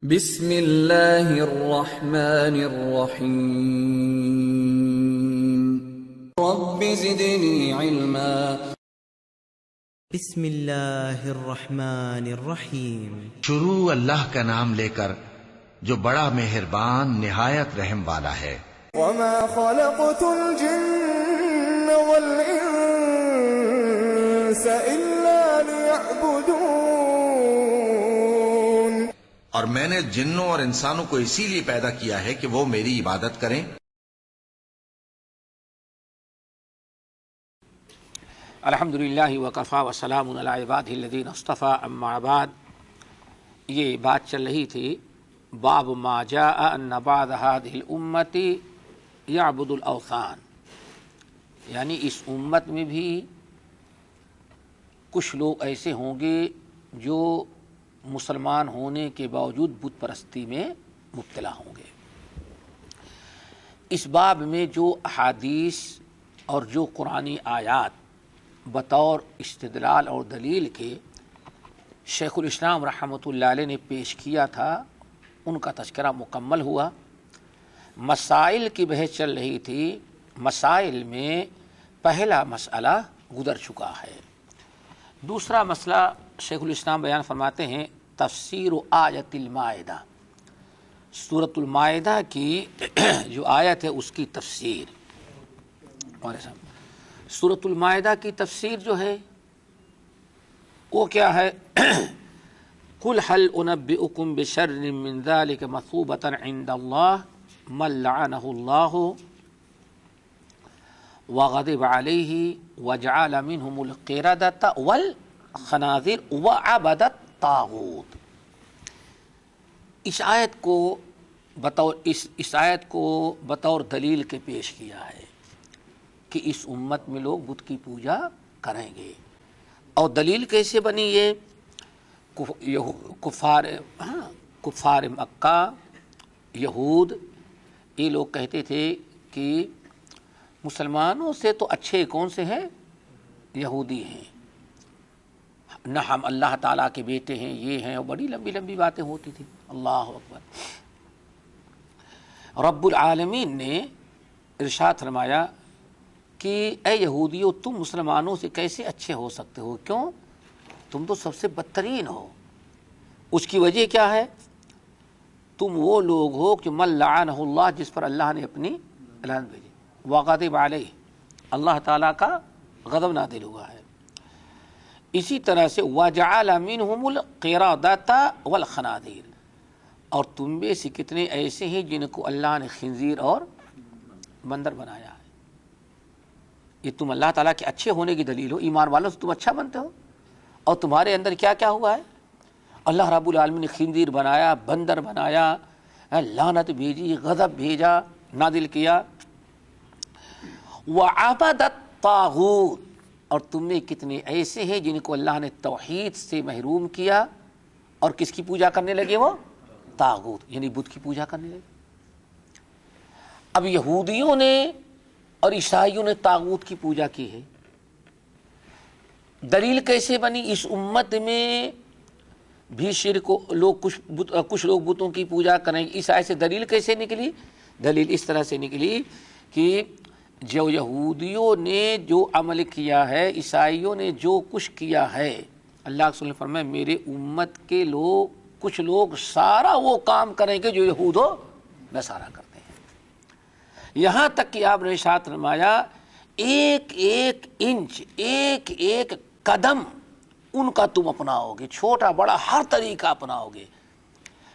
بسم اللہ الرحمن الرحیم رب زدنی علما بسم اللہ الرحمن الرحیم شروع اللہ کا نام لے کر جو بڑا مہربان نہایت رحم والا ہے۔ وما خلقت الجن والانس الا ليعبدون، اور میں نے جنوں اور انسانوں کو اسی لیے پیدا کیا ہے کہ وہ میری عبادت کریں۔ الحمدللہ وکفا وسلام علی عبادہ الذین اصطفیٰ، اما بعد۔ یہ بات چل رہی تھی باب ما جاء ان بعض هذه الامت یعبد الاوثان، یعنی اس امت میں بھی کچھ لوگ ایسے ہوں گے جو مسلمان ہونے کے باوجود بت پرستی میں مبتلا ہوں گے۔ اس باب میں جو احادیث اور جو قرآنی آیات بطور استدلال اور دلیل کے شیخ الاسلام رحمۃ اللہ علیہ نے پیش کیا تھا، ان کا تذکرہ مکمل ہوا۔ مسائل کی بحث چل رہی تھی، مسائل میں پہلا مسئلہ گزر چکا ہے۔ دوسرا مسئلہ شیخ الاسلام بیان فرماتے ہیں تفسیر آیت المائدہ، سورۃ المائدہ کی جو آیت ہے اس کی تفسیر۔ سورۃ المائدہ کی تفسیر جو ہے وہ کیا ہے؟ قل هل انبئکم بشر من ذلک مثوبۃ عند اللہ من لعنہ اللہ وغضب علیہ وجعل منہم القردۃ والخنازیر وعبد الطاغوت۔ اس آیت کو بطور دلیل کے پیش کیا ہے کہ اس امت میں لوگ بت کی پوجا کریں گے۔ اور دلیل کیسے بنی؟ یہ کفار مکہ، یہود، یہ لوگ کہتے تھے کہ مسلمانوں سے تو اچھے کون سے ہیں؟ یہودی ہیں، نہ ہم اللہ تعالیٰ کے بیٹے ہیں، یہ ہیں، اور بڑی لمبی لمبی باتیں ہوتی تھیں۔ اللہ اکبر۔ رب العالمین نے ارشاد فرمایا کہ اے یہودیو، تم مسلمانوں سے کیسے اچھے ہو سکتے ہو؟ کیوں؟ تم تو سب سے بدترین ہو۔ اس کی وجہ کیا ہے؟ تم وہ لوگ ہو کہ من لعنہ اللہ، جس پر اللہ نے اپنی لعنت بھیجی، وغضب علیہ، اللہ تعالیٰ کا غضب نازل ہوا ہے۔ اسی طرح سے وجعل منہم القردۃ والخنازیر، اور تم میں سے کتنے ایسے ہیں جن کو اللہ نے خنزیر اور بندر بنایا ہے۔ یہ تم اللہ تعالیٰ کے اچھے ہونے کی دلیل ہو، ایمان والوں سے تم اچھا بنتے ہو، اور تمہارے اندر کیا کیا ہوا ہے؟ اللہ رب العالمین نے خنزیر بنایا، بندر بنایا، لعنت بھیجی، غضب بھیجا، نازل کیا۔ وعبد الطاغوت، اور تم میں کتنے ایسے ہیں جن کو اللہ نے توحید سے محروم کیا اور کس کی پوجا کرنے لگے؟ وہ طاغوت، یعنی بت کی پوجا کرنے لگے۔ اب یہودیوں نے اور عیسائیوں نے طاغوت کی پوجا کی ہے۔ دلیل کیسے بنی؟ اس امت میں بھی شرک لوگ کچھ لوگ بتوں کی پوجا کریں گے۔ اس آیت سے دلیل کیسے نکلی؟ دلیل اس طرح سے نکلی کہ جو یہودیوں نے جو عمل کیا ہے، عیسائیوں نے جو کچھ کیا ہے، اللہ کے رسول نے فرمایا میرے امت کے لوگ کچھ لوگ سارا وہ کام کریں گے جو یہود و نصارہ کرتے ہیں۔ یہاں تک کہ آپ نے ارشاد فرمایا ایک ایک انچ، ایک ایک قدم ان کا تم اپناؤ گے، چھوٹا بڑا ہر طریقہ اپناؤ گے۔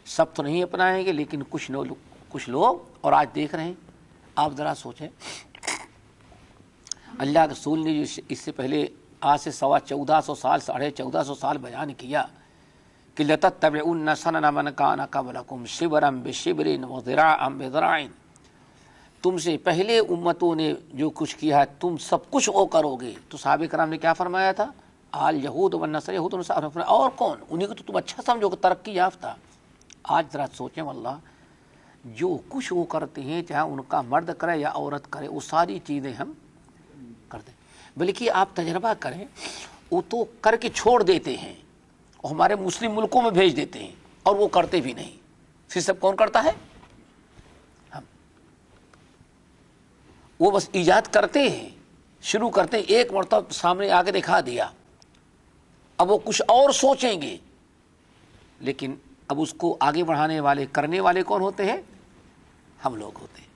سب تو نہیں اپنائیں گے، لیکن کچھ لوگ، اور آج دیکھ رہے ہیں آپ، ذرا سوچیں، اللہ کے رسول نے اس سے پہلے آج سے 1400 سال، 1450 سال بیان کیا کہ لَتَتَّبِعُنَّ سَنَنَ مَنْ كَانَ قَبْلَكُمْ شِبْرًا بِشِبْرٍ وَذِرَاعًا بِذِرَاعٍ۔ تم سے پہلے امتوں نے جو کچھ کیا ہے تم سب کچھ وہ کرو گے۔ تو صحابہ کرام نے کیا فرمایا تھا؟ آل یہود والنصارى، یہود اور نصارہ، اور کون؟ انہیں کو تو تم اچھا سمجھو کہ ترقی یافتہ۔ آج ذرا سوچیں، واللہ جو کچھ وہ کرتے ہیں، چاہے ان کا مرد کرے یا عورت کرے، وہ ساری چیزیں ہم کرتے ہیں۔ بلکہ آپ تجربہ کریں، وہ تو کر کے چھوڑ دیتے ہیں اور ہمارے مسلم ملکوں میں بھیج دیتے ہیں، اور وہ کرتے بھی نہیں۔ پھر سب کون کرتا ہے؟ ہم. وہ بس ایجاد کرتے ہیں، شروع کرتے ہیں، ایک مرتبہ سامنے آگے دکھا دیا، اب وہ کچھ اور سوچیں گے، لیکن اب اس کو آگے بڑھانے والے، کرنے والے کون ہوتے ہیں؟ ہم لوگ ہوتے ہیں.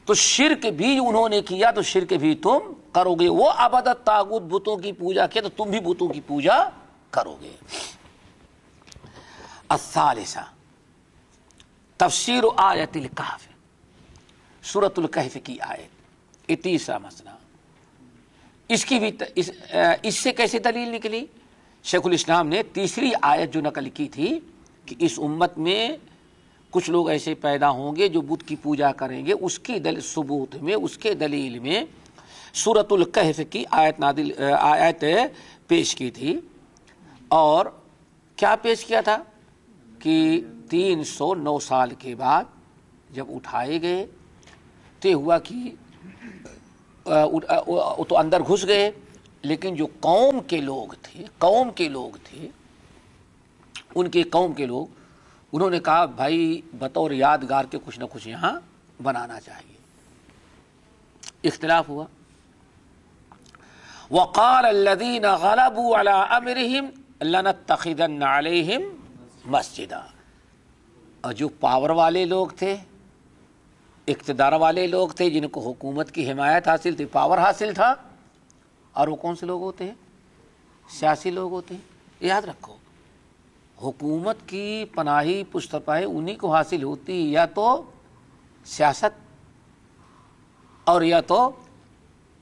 تو شرک بھی انہوں نے کیا تو شرک بھی تم کرو گے. وہ عبادت طاغوت بتوں کی پوجا کیا تو تم بھی بتوں کی پوجا کرو گے. الثالثہ تفسیر آیت الکہف، سورۃ الکہف کی آیت، یہ تیسرا مسئلہ. اس کی بھی اس سے کیسے دلیل نکلی؟ شیخ الاسلام نے تیسری آیت جو نقل کی تھی کہ اس امت میں کچھ لوگ ایسے پیدا ہوں گے جو بت کی پوجا کریں گے، اس کی ثبوت میں، اس کے دلیل میں سورۃ الکہف کی آیت پیش کی تھی. اور کیا پیش کیا تھا کہ 309 سال کے بعد جب اٹھائے گئے تو ہوا کہ تو اندر گھس گئے، لیکن جو قوم کے لوگ تھے ان کے قوم کے لوگ، انہوں نے کہا بھائی بطور یادگار کے کچھ نہ کچھ یہاں بنانا چاہیے. اختلاف ہوا. وقال الذين غلبوا على امرهم لنتخذن عليهم مسجدا. اور جو پاور والے لوگ تھے، اقتدار والے لوگ تھے، جن کو حکومت کی حمایت حاصل تھی، پاور حاصل تھا، اور وہ کون سے لوگ ہوتے ہیں؟ سیاسی لوگ ہوتے ہیں. یاد رکھو، حکومت کی پناہی پشتپاہی انہی کو حاصل ہوتی، یا تو سیاست اور یا تو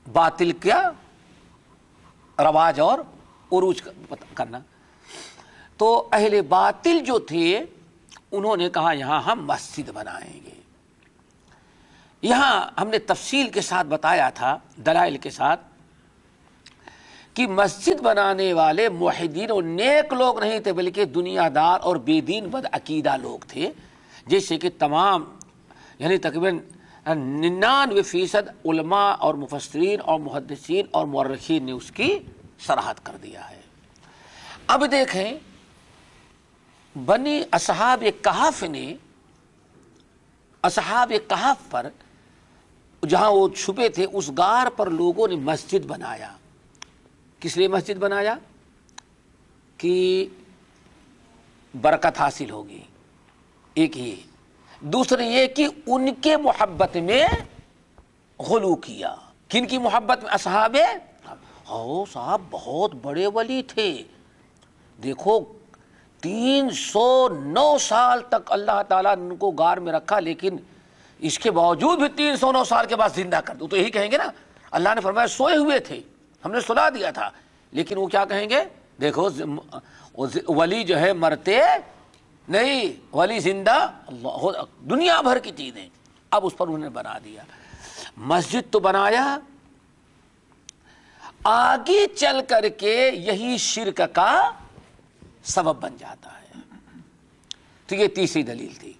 باطل کا رواج اور عروج کرنا. تو اہل باطل جو تھے انہوں نے کہا یہاں ہم مسجد بنائیں گے. یہاں ہم نے تفصیل کے ساتھ بتایا تھا، دلائل کے ساتھ، کہ مسجد بنانے والے موحدین اور نیک لوگ نہیں تھے، بلکہ دنیا دار اور بے دین بد عقیدہ لوگ تھے. جیسے کہ تمام یعنی تقریباً 99% علماء اور مفسرین اور محدثین اور مورخین نے اس کی صراحت کر دیا ہے. اب دیکھیں، بنی اصحاب کہف نے اصحاب کہف پر، جہاں وہ چھپے تھے، اس غار پر لوگوں نے مسجد بنایا. کس لیے مسجد بنایا؟ کہ برکت حاصل ہوگی، ایک یہ. دوسرے یہ کہ ان کے محبت میں غلو کیا. کن کی محبت میں؟ اصحاب. صاحب بہت بڑے ولی تھے. دیکھو 309 سال تک اللہ تعالیٰ نے ان کو غار میں رکھا، لیکن اس کے باوجود بھی 309 سال کے بعد زندہ کر دو تو یہی کہیں گے نا، اللہ نے فرمایا سوئے ہوئے تھے، ہم نے سلا دیا تھا. لیکن وہ کیا کہیں گے؟ دیکھو ولی جو ہے مرتے نہیں، ولی زندہ، اللہ دنیا بھر کی چیزیں. اب اس پر انہوں نے بنا دیا. مسجد تو بنایا، آگے چل کر کے یہی شرک کا سبب بن جاتا ہے. تو یہ تیسری دلیل تھی.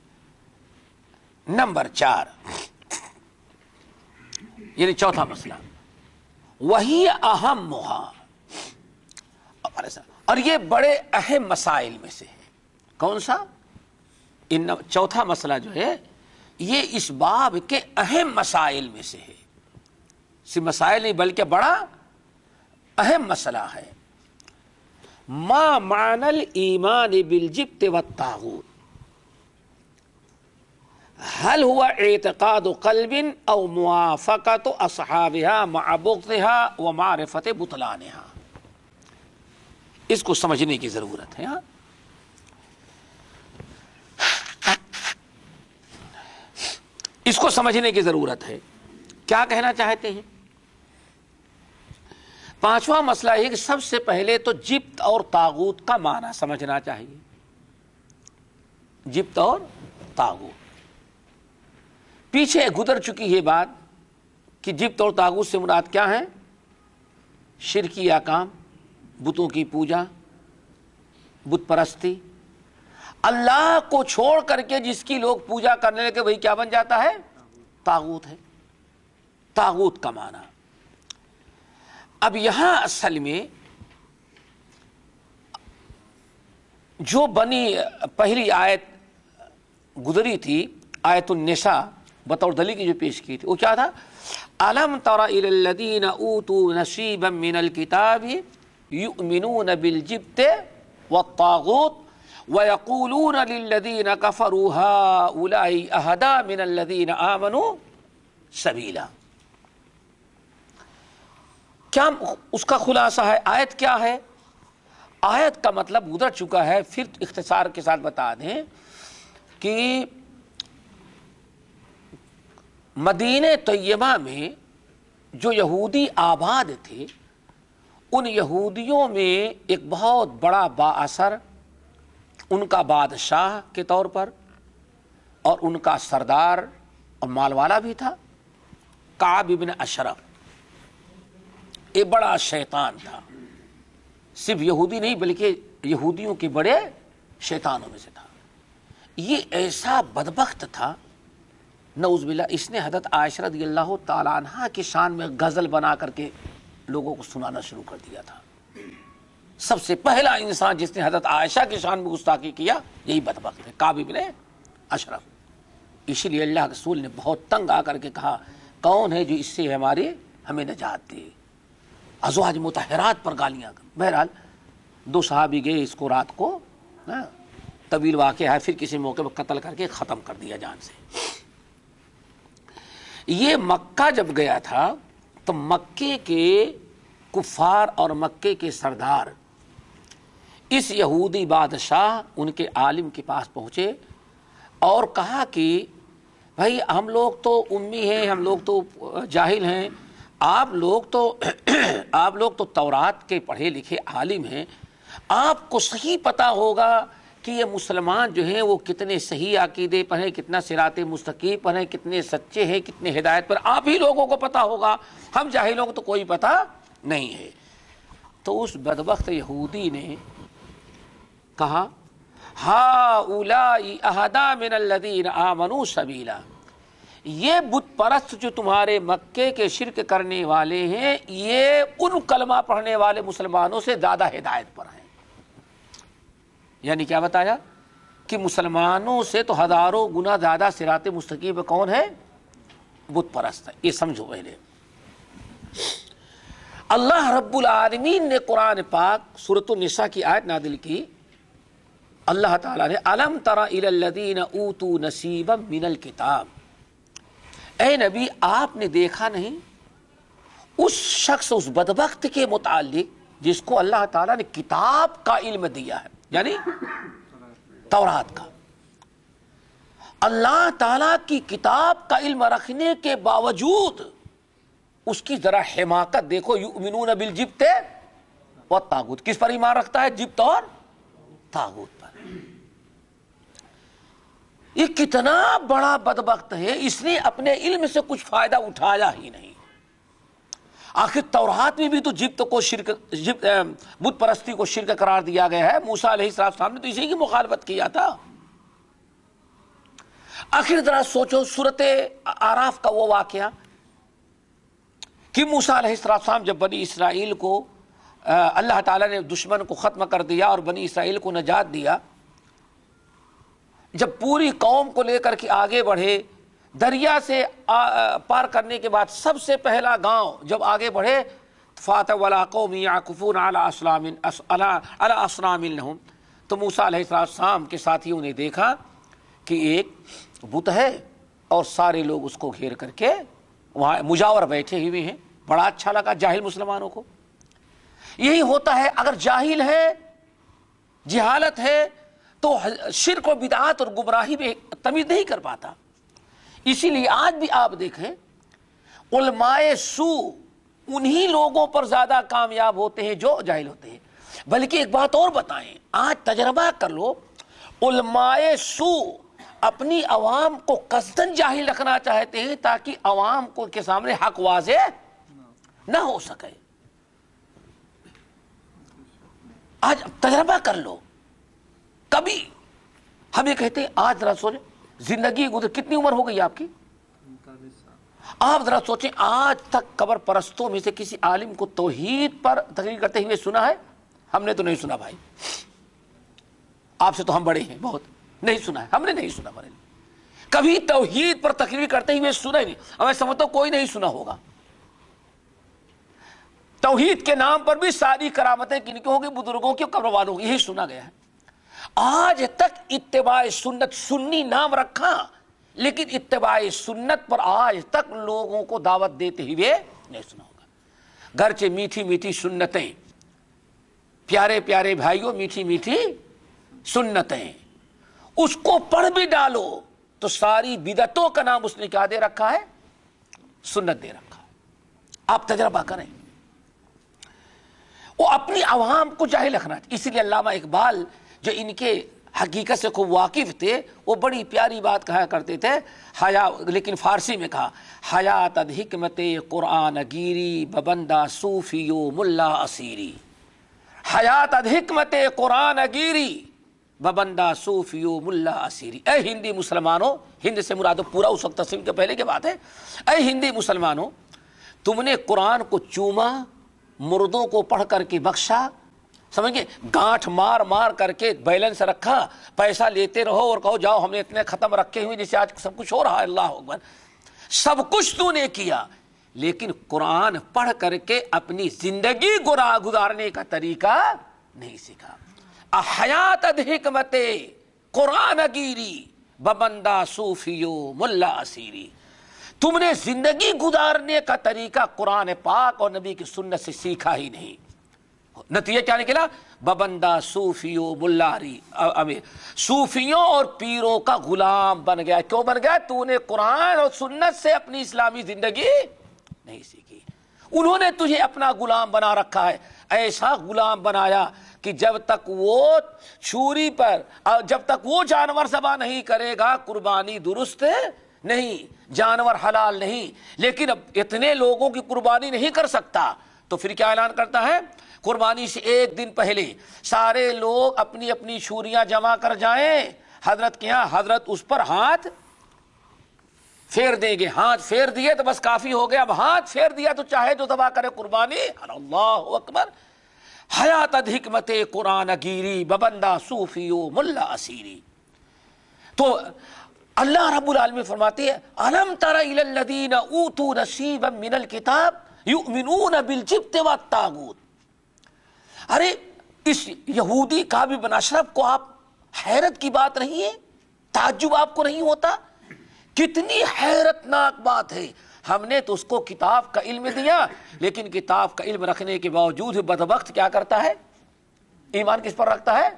نمبر 4 یعنی چوتھا مسئلہ، وہی اہم مہا، اور یہ بڑے اہم مسائل میں سے ہے. کون سا؟ چوتھا مسئلہ جو ہے یہ اس باب کے اہم مسائل میں سے ہے. صرف مسائل نہیں بلکہ بڑا اہم مسئلہ ہے. ما معنی الایمان بالجبت والطاغوت، هل هو اعتقاد قلب او موافقت اصحابها مع بغضها ومعرفت بطلانها. اس کو سمجھنے کی ضرورت ہے. اس کو سمجھنے کی ضرورت ہے. کیا کہنا چاہتے ہیں؟ پانچواں مسئلہ یہ کہ سب سے پہلے تو جبت اور طاغوت کا معنی سمجھنا چاہیے. جبت اور طاغوت پیچھے گزر چکی ہے بات کہ جبت اور طاغوت سے مراد کیا ہے؟ شرکی احکام، بتوں کی پوجا، بت پرستی. اللہ کو چھوڑ کر کے جس کی لوگ پوجا کرنے لگے وہی کیا بن جاتا ہے؟ طاغوت ہے. طاغوت کا معنی. اب یہاں اصل میں جو بنی پہلی آیت گزری تھی آیت النساء بطور دلیل کی جو پیش کی تھی، وہ کیا تھا؟ الم تر الی الذین اوتوا نصیبا من الکتاب یؤمنون بالجبت والطاغوت وَيَقُولُونَ لِلَّذِينَ كَفَرُوا هَؤُلَاءِ أَهْدَىٰ مِنَ الَّذِينَ آمَنُوا سَبِيلًا۔ کیا اس کا خلاصہ ہے؟ آیت کیا ہے؟ آیت کا مطلب گزر چکا ہے، پھر اختصار کے ساتھ بتا دیں کہ مدینہ طیبہ میں جو یہودی آباد تھے، ان یہودیوں میں ایک بہت بڑا با اثر ان کا بادشاہ کے طور پر اور ان کا سردار اور مال والا بھی تھا، کعب بن اشرف۔ ایک بڑا شیطان تھا، صرف یہودی نہیں بلکہ یہودیوں کے بڑے شیطانوں میں سے تھا۔ یہ ایسا بدبخت تھا، نعوذ باللہ، اس نے حضرت عائشہ رضی اللہ تعالیٰ عنہ کی شان میں غزل بنا کر کے لوگوں کو سنانا شروع کر دیا تھا۔ سب سے پہلا انسان جس نے حضرت عائشہ کی شان میں گستاخی کیا یہی بدبخت ہے، کعب بن اشرف۔ اسی لیے اللہ رسول نے بہت تنگ آ کر کے کہا، کون ہے جو اس سے ہمیں نجات دے؟ ازواج مطہرات پر گالیاں۔ بہرحال دو صحابی گئے اس کو رات کو، طویل واقعہ ہے، پھر کسی موقع پر قتل کر کے ختم کر دیا جان سے۔ یہ مکہ جب گیا تھا تو مکے کے کفار اور مکے کے سردار اس یہودی بادشاہ ان کے عالم کے پاس پہنچے اور کہا کہ بھائی ہم لوگ تو امی ہیں، ہم لوگ تو جاہل ہیں، آپ لوگ تو تورات کے پڑھے لکھے عالم ہیں، آپ کو صحیح پتہ ہوگا کہ یہ مسلمان جو ہیں وہ کتنے صحیح عقیدے پر ہیں، کتنا صراط مستقیم پر ہیں، کتنے سچے ہیں، کتنے ہدایت پر، آپ ہی لوگوں کو پتہ ہوگا، ہم جاہلوں کو تو کوئی پتہ نہیں ہے۔ تو اس بدبخت یہودی نے کہا، ہؤلاء اہدیٰ من الذین آمنوا سبیلا، یہ بت پرست جو تمہارے مکے کے شرک کرنے والے ہیں، یہ ان کلمہ پڑھنے والے مسلمانوں سے زیادہ ہدایت پر ہیں۔ یعنی کیا بتایا کہ مسلمانوں سے تو ہزاروں گنا زیادہ صراط مستقیم کون ہے؟ بت پرست ہے۔ یہ سمجھو پہلے۔ اللہ رب العالمین نے قرآن پاک سورۃ النساء کی آیت نازل کی، اللہ تعالیٰ نے الم تر الی الذین اوتوا نصیبا من الکتاب، اے نبی آپ نے دیکھا نہیں اس شخص، اس بدبخت کے متعلق جس کو اللہ تعالیٰ نے کتاب کا علم دیا ہے، یعنی تورات کا۔ اللہ تعالیٰ کی کتاب کا علم رکھنے کے باوجود اس کی ذرا حماقت دیکھو، یؤمنون بالجبت والطاغوت، کس پر ایمان رکھتا ہے؟ جبت اور طاغوت پر۔ یہ کتنا بڑا بدبخت ہے، اس نے اپنے علم سے کچھ فائدہ اٹھایا ہی نہیں۔ آخر تورات میں بھی تو جبت کو شرک، بت پرستی کو شرک قرار دیا گیا ہے۔ موسیٰ علیہ السلام نے تو اسی کی مخالفت کیا تھا۔ آخر ذرا سوچو سورۃ اعراف کا وہ واقعہ کہ موسیٰ علیہ السلام جب بنی اسرائیل کو اللہ تعالیٰ نے دشمن کو ختم کر دیا اور بنی اسرائیل کو نجات دیا، جب پوری قوم کو لے کر کے آگے بڑھے، دریا سے پار کرنے کے بعد سب سے پہلا گاؤں جب آگے بڑھے، فَاتَوْا عَلَىٰ قَوْمٍ يَعْكُفُونَ عَلَىٰ أَصْنَامٍ لَهُمْ، تو موسیٰ علیہ السلام کے ساتھیوں نے دیکھا کہ ایک بت ہے اور سارے لوگ اس کو گھیر کر کے وہاں مجاور بیٹھے ہوئے ہیں۔ بڑا اچھا لگا جاہل مسلمانوں کو۔ یہی ہوتا ہے، اگر جاہل ہے، جہالت ہے، تو شرک و بدعات اور گمراہی میں تمیز نہیں کر پاتا۔ اسی لیے آج بھی آپ دیکھیں علماء سوء انہی لوگوں پر زیادہ کامیاب ہوتے ہیں جو جاہل ہوتے ہیں۔ بلکہ ایک بات اور بتائیں، آج تجربہ کر لو، علماء سوء اپنی عوام کو قصداً جاہل رکھنا چاہتے ہیں تاکہ عوام کو کے سامنے حق واضح نہ ہو سکے۔ آج تجربہ کر لو، کبھی ہم یہ کہتے ہیں، آج ذرا سوچیں زندگی گزر، کتنی عمر ہو گئی آپ کی؟ آپ ذرا سوچیں، آج تک قبر پرستوں میں سے کسی عالم کو توحید پر تقریر کرتے ہوئے سنا ہے؟ ہم نے تو نہیں سنا بھائی، آپ سے تو ہم بڑے ہیں بہت، نہیں سنا ہے، ہم نے نہیں سنا بریلوی کبھی توحید پر تقریر کرتے ہوئے سنا ہی نہیں. اور میں سمجھتا ہوں کوئی نہیں سنا ہوگا. توحید کے نام پر بھی ساری کرامتیں کن کی ہوگی؟ بزرگوں کی، قبر والوں کی. یہی سنا گیا ہے. آج تک اتباع سنت، سنی نام رکھا لیکن اتباع سنت پر آج تک لوگوں کو دعوت دیتے ہوئے نہیں سنا ہوگا. گرچہ میٹھی میٹھی سنتیں، پیارے پیارے بھائیوں، میٹھی میٹھی سنتیں، اس کو پڑھ بھی ڈالو تو ساری بدعتوں کا نام اس نے کیا دے رکھا ہے؟ سنت دے رکھا ہے. آپ تجربہ کریں. وہ اپنی عوام کو جاہل رکھنا چاہیے. اسی لیے علامہ اقبال جو ان کے حقیقت سے خوب واقف تھے، وہ بڑی پیاری بات کہا کرتے تھے، لیکن فارسی میں کہا، حیات حکمت قرآن گیری ببندہ صوفیو ملا اسیری. حیات حکمت قرآن گیری ببندہ صوفیو ملا اسیری. اے ہندی مسلمانوں، ہند سے مراد پورا اس وقت تقسیم کے پہلے کی بات ہے. اے ہندی مسلمانوں، تم نے قرآن کو چوما، مردوں کو پڑھ کر کے بخشا، سمجھ گئے، گانٹھ مار مار کر کے بیلنس رکھا، پیسہ لیتے رہو اور کہو جاؤ ہم نے اتنے ختم رکھے ہوئے جیسے آج سب کچھ ہو رہا ہے. اللہ اکبر. سب کچھ تو نے کیا لیکن قرآن پڑھ کر کے اپنی زندگی گزارنے کا طریقہ نہیں سیکھا. حیات حکمت قرآن گیری ببندہ صوفیو ملا اسیری. تم نے زندگی گزارنے کا طریقہ قرآن پاک اور نبی کی سنت سے سیکھا ہی نہیں. نتیجہ کیا نکلا؟ ببندہ صوفیو ملاری، صوفیوں اور پیروں کا غلام بن گیا. کیوں بن گیا؟ تو نے قرآن اور سنت سے اپنی اسلامی زندگی نہیں سیکھی. انہوں نے تجھے اپنا غلام بنا رکھا ہے. ایسا غلام بنایا کہ جب تک وہ چھری پر، جب تک وہ جانور ذبح نہیں کرے گا قربانی درست نہیں، جانور حلال نہیں. لیکن اب اتنے لوگوں کی قربانی نہیں کر سکتا تو پھر کیا اعلان کرتا ہے؟ قربانی سے ایک دن پہلے سارے لوگ اپنی اپنی چھریاں جمع کر جائیں حضرت کے ہاں. حضرت اس پر ہاتھ پھیر دیں گے. ہاتھ پھیر دیے تو بس کافی ہو گیا. اب ہاتھ پھیر دیا تو چاہے جو ذبح کرے قربانی. اللہ اکبر. حیات حکمت قرآن گیری ببندہ صوفیو ملا اسیری. تو اللہ رب العالمین فرماتے ہیں الم تر الی الذین اوتوا نصیبا من الکتاب یؤمنون بالجبت والطاغوت. ارے اس یہودی کعب بن اشرف کو آپ حیرت کی بات نہیں ہے؟ تعجب آپ کو نہیں ہوتا؟ کتنی حیرت ناک بات ہے. ہم نے تو اس کو کتاب کا علم دیا لیکن کتاب کا علم رکھنے کے باوجود بدبخت کیا کرتا ہے؟ ایمان کس پر رکھتا ہے؟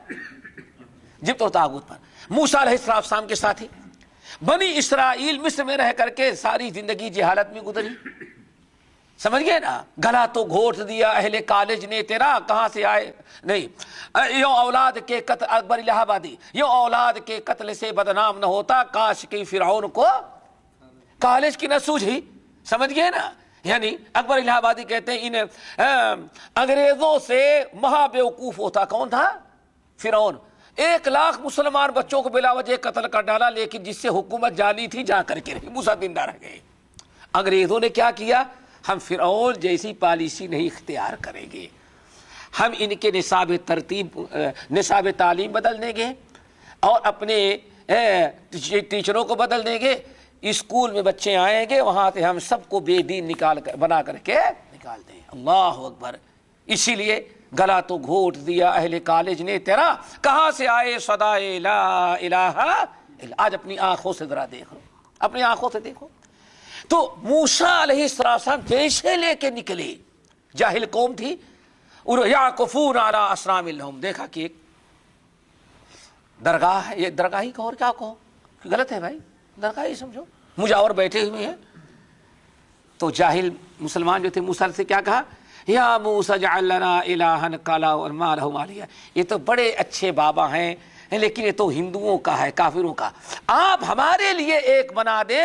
جبت اور طاغوت پر. موسیٰ علیہ السلام کے ساتھی بنی اسرائیل مصر میں رہ کر کے ساری زندگی جہالت میں گزری. سمجھ گئے نا؟ گلا تو گھونٹ دیا اہل کالج نے تیرا، کہاں سے آئے نہیں. یوں اولاد کے قتل، اکبر الہ آبادی، یوں اولاد کے قتل سے بدنام نہ ہوتا کاش کی فرعون کو کالج کی نہ سوجھی. سمجھ گئے نا؟ یعنی اکبر الہ آبادی کہتے ہیں ان انگریزوں سے مہا بیوقوف ہوتا. کون تھا؟ فرعون. 1,00,000 مسلمان بچوں کو بلا وجہ قتل کر ڈالا لیکن جس سے حکومت جانی تھی جا کر کے رہی. موسیٰ زندہ رہ گئے. انگریزوں نے کیا کیا؟ ہم فرعون جیسی پالیسی نہیں اختیار کریں گے. ہم ان کے نصاب تعلیم بدل دیں گے اور اپنے ٹیچروں کو بدل دیں گے. اسکول میں بچے آئیں گے وہاں سے ہم سب کو بے دین بنا کر کے نکال دیں. اللہ اکبر. اسی لیے گلا تو گھونٹ دیا اہل کالج نے تیرا، کہاں سے آئے صدائے لا الہ الا. آج اپنی آنکھوں سے ذرا دیکھو، اپنی آنکھوں سے دیکھو. تو موسیٰ علیہ السلام جیسے لے کے نکلے، جاہل قوم تھی، یعکفون علی اصنام لہم. دیکھا کہ ایک درگاہ ہے، یہ درگاہ ہی کہو اور کیا کہو، غلط ہے بھائی، درگاہ ہی سمجھو، مجاور بیٹھے ہوئے ہیں. تو جاہل مسلمان جو تھے موسیٰ سے کیا کہا؟ یا موسیٰ اجعل لنا الہا کما لہم آلیہ. یہ تو بڑے اچھے بابا ہیں لیکن یہ تو ہندوؤں کا ہے، کافروں کا. آپ ہمارے لیے ایک بنا دے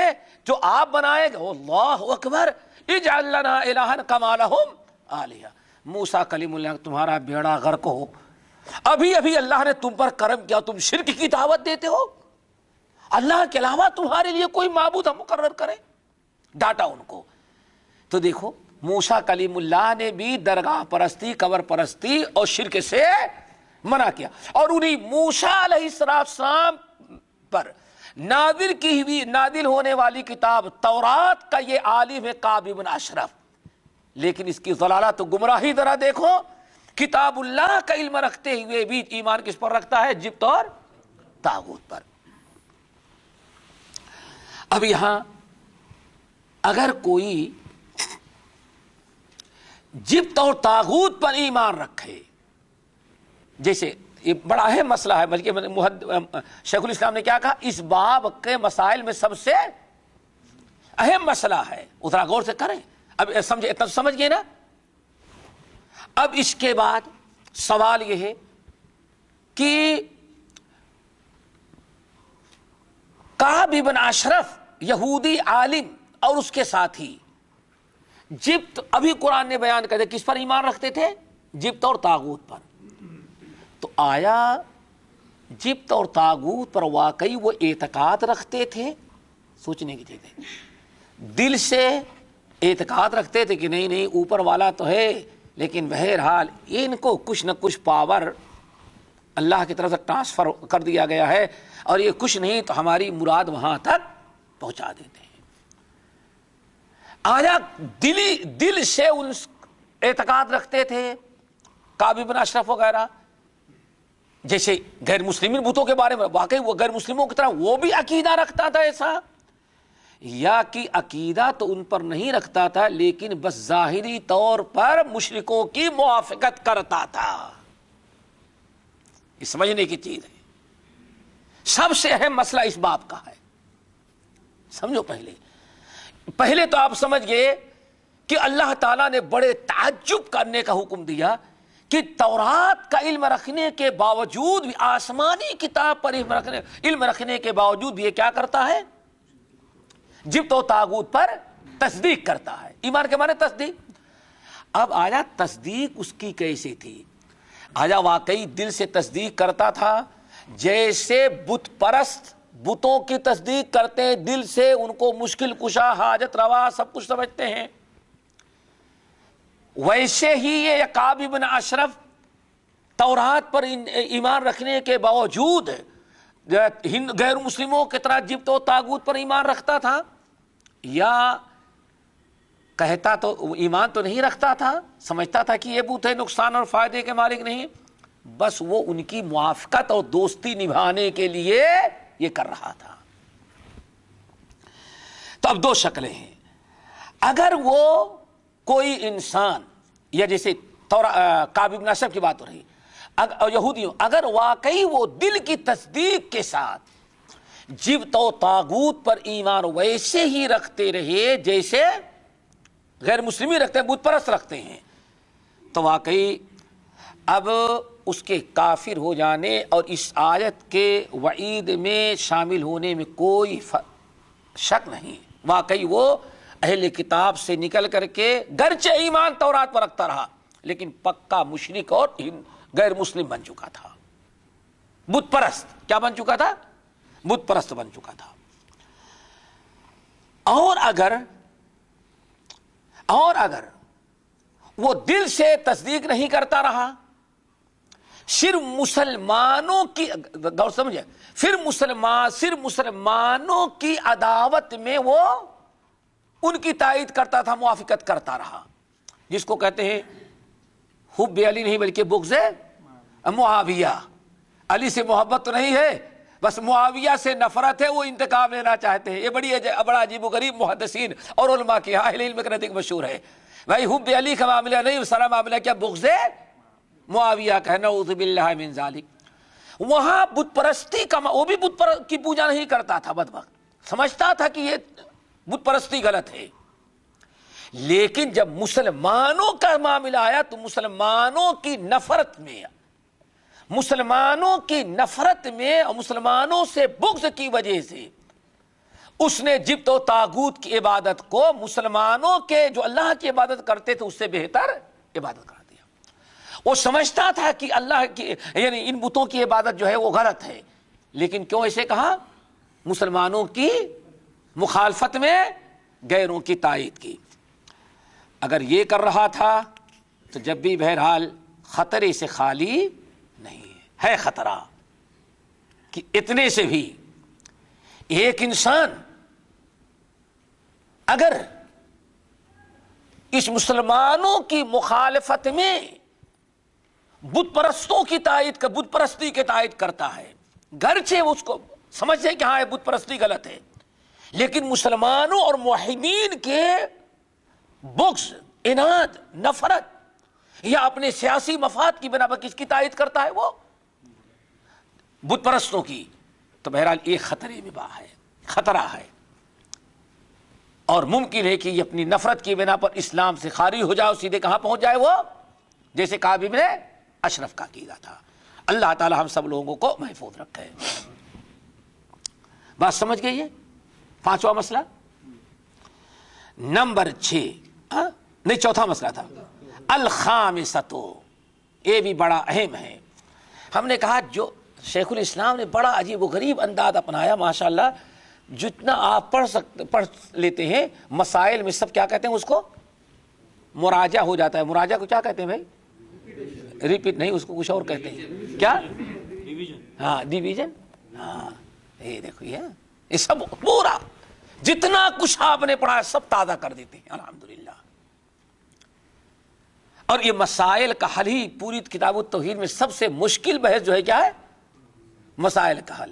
جو آپ بنائے گا. اللہ اکبر. اجعل لنا الہا کما لہم آلیہ. موسیٰ کلیم اللہ تمہارا بیڑا غرق ہو. ابھی ابھی اللہ نے تم پر کرم کیا، تم شرک کی دعوت دیتے ہو. اللہ کے علاوہ تمہارے لیے کوئی معبود ہم مقرر کریں. ڈاٹا ان کو. تو دیکھو موسیٰ کلیم اللہ نے بھی درگاہ پرستی، قبر پرستی اور شرک سے منع کیا. اور انہیں موسیٰ علیہ السلام پر نازل ہونے والی کتاب تورات کا یہ عالم ہے کعب بن اشرف، لیکن اس کی ضلالت و گمراہی ذرا دیکھو، کتاب اللہ کا علم رکھتے ہوئے بھی ایمان کس پر رکھتا ہے؟ جبت اور طاغوت پر۔ اب یہاں اگر کوئی جبت اور طاغوت پر ایمان رکھے، جیسے یہ بڑا اہم مسئلہ ہے، بلکہ شیخ الاسلام نے کیا کہا، اس باب کے مسائل میں سب سے اہم مسئلہ ہے، ذرا غور سے کریں۔ اب سمجھے، اتنا سمجھ گئے نا؟ اب اس کے بعد سوال یہ ہے کہ کعب بن اشرف یہودی عالم اور اس کے ساتھی جبت، ابھی قرآن نے بیان کر دیا کس پر ایمان رکھتے تھے؟ جبت اور طاغوت پر۔ تو آیا جبت اور طاغوت پر واقعی وہ اعتقاد رکھتے تھے؟ سوچنے کی چیز ہے، دل سے اعتقاد رکھتے تھے کہ نہیں نہیں اوپر والا تو ہے، لیکن بہرحال ان کو کچھ نہ کچھ پاور اللہ کی طرف سے ٹرانسفر کر دیا گیا ہے، اور یہ کچھ نہیں تو ہماری مراد وہاں تک پہنچا دیتے ہیں۔ آیا دل سے ان اعتقاد رکھتے تھے کعب بن اشرف وغیرہ؟ جیسے غیر مسلمین بتوں کے بارے میں واقعی وہ غیر مسلموں کی طرح وہ بھی عقیدہ رکھتا تھا ایسا، یا کہ عقیدہ تو ان پر نہیں رکھتا تھا لیکن بس ظاہری طور پر مشرکوں کی موافقت کرتا تھا؟ یہ سمجھنے کی چیز ہے، سب سے اہم مسئلہ اس باب کا ہے۔ سمجھو، پہلے تو آپ سمجھ گئے کہ اللہ تعالیٰ نے بڑے تعجب کرنے کا حکم دیا کہ تورات کا علم رکھنے کے باوجود بھی، آسمانی کتاب پر علم رکھنے کے باوجود بھی یہ کیا کرتا ہے؟ جبت و طاغوت پر تصدیق کرتا ہے۔ ایمان کے معنی تصدیق۔ اب آیا تصدیق اس کی کیسی تھی؟ آیا واقعی دل سے تصدیق کرتا تھا جیسے بت پرست بتوں کی تصدیق کرتے ہیں، دل سے ان کو مشکل کشا، حاجت روا سب کچھ سمجھتے ہیں؟ ویسے ہی یہ کعب بن اشرف تورات پر ایمان رکھنے کے باوجود غیر مسلموں کی طرح جبت و طاغوت پر ایمان رکھتا تھا، یا کہتا تو ایمان تو نہیں رکھتا تھا، سمجھتا تھا کہ یہ بت ہے، نقصان اور فائدے کے مالک نہیں، بس وہ ان کی موافقت اور دوستی نبھانے کے لیے یہ کر رہا تھا۔ تو اب دو شکلیں ہیں، اگر وہ کوئی انسان، یا جیسے کعب بن اشرف کی بات ہو رہی یہودیوں، اگر واقعی وہ دل کی تصدیق کے ساتھ جبت و طاغوت پر ایمان ویسے ہی رکھتے رہے جیسے غیر مسلمی رکھتے ہیں، بت پرست رکھتے ہیں، تو واقعی اب اس کے کافر ہو جانے اور اس آیت کے وعید میں شامل ہونے میں کوئی شک نہیں۔ واقعی وہ اہل کتاب سے نکل کر کے گرچہ ایمان تورات پر رکھتا رہا، لیکن پکا مشرک اور غیر مسلم بن چکا تھا، بت پرست۔ کیا بن چکا تھا؟ بت پرست بن چکا تھا۔ اور اگر وہ دل سے تصدیق نہیں کرتا رہا، صرف مسلمانوں کی غور سمجھے، صرف مسلمانوں کی عداوت میں وہ ان کی تائید کرتا تھا، موافقت کرتا رہا، جس کو کہتے ہیں حب علی نہیں بلکہ بغض معاویہ۔ علی سے محبت تو نہیں ہے، بس معاویہ سے نفرت ہے، وہ انتقام لینا چاہتے ہیں۔ یہ بڑا عجیب و غریب محدثین اور علماء کے اہل علم کے نزدیک مشہور ہے، بھائی حب علی کا معاملہ نہیں، سارا معاملہ کیا؟ بغض معاویہ کا ہے، نعوذ باللہ من ذالک۔ وہاں بت پرستی کا، وہ بھی بت کی پوجا نہیں کرتا تھا، بدبخت سمجھتا تھا کہ یہ بت پرستی غلط ہے، لیکن جب مسلمانوں کا معاملہ آیا تو مسلمانوں کی نفرت میں اور مسلمانوں سے بغض کی وجہ سے اس نے جبت و طاغوت کی عبادت کو مسلمانوں کے جو اللہ کی عبادت کرتے تھے اس سے بہتر عبادت کر دیا۔ وہ سمجھتا تھا کہ اللہ کی، یعنی ان بتوں کی عبادت جو ہے وہ غلط ہے، لیکن کیوں ایسے کہا؟ مسلمانوں کی مخالفت میں غیروں کی تائید کی۔ اگر یہ کر رہا تھا تو جب بھی بہرحال خطرے سے خالی نہیں ہے خطرہ، کہ اتنے سے بھی ایک انسان اگر اس مسلمانوں کی مخالفت میں بت پرستوں کی تائید بت پرستی کی تائید کرتا ہے، گرچہ اس کو سمجھتے ہیں کہ ہاں بت پرستی غلط ہے، لیکن مسلمانوں اور موحدین کے بغض، اناد، نفرت یا اپنے سیاسی مفاد کی بنا پر کس کی تائید کرتا ہے؟ وہ بت پرستوں کی، تو بہرحال ایک خطرے میں ہے، خطرہ ہے، اور ممکن ہے کہ یہ اپنی نفرت کی بنا پر اسلام سے خارج ہو جائے، سیدھے کہاں پہنچ جائے؟ وہ جیسے کعب ابن اشرف کا عقیدہ تھا۔ اللہ تعالی ہم سب لوگوں کو محفوظ رکھے۔ بات سمجھ گئی ہے؟ پانچواں مسئلہ۔ نمبر 6 نہیں، چوتھا مسئلہ تھا الخامسۃ، یہ بھی بڑا اہم ہے۔ ہم نے کہا جو شیخ الاسلام نے بڑا عجیب و غریب انداز اپنایا، ماشاءاللہ، جتنا آپ پڑھ لیتے ہیں مسائل میں سب کیا کہتے ہیں اس کو؟ مراجع ہو جاتا ہے۔ مراجع کو کیا کہتے ہیں بھائی؟ ریپیٹ نہیں، اس کو کچھ اور کہتے ہیں، کیا؟ ہاں، ڈیویژن۔ ہاں، یہ دیکھو، یہ سب پورا جتنا کچھ آپ نے پڑھا سب تازہ کر دیتے ہیں الحمدللہ۔ اور یہ مسائل کا حل ہی پوری کتاب التوحید میں سب سے مشکل بحث جو ہے کیا ہے؟ مسائل کا حل۔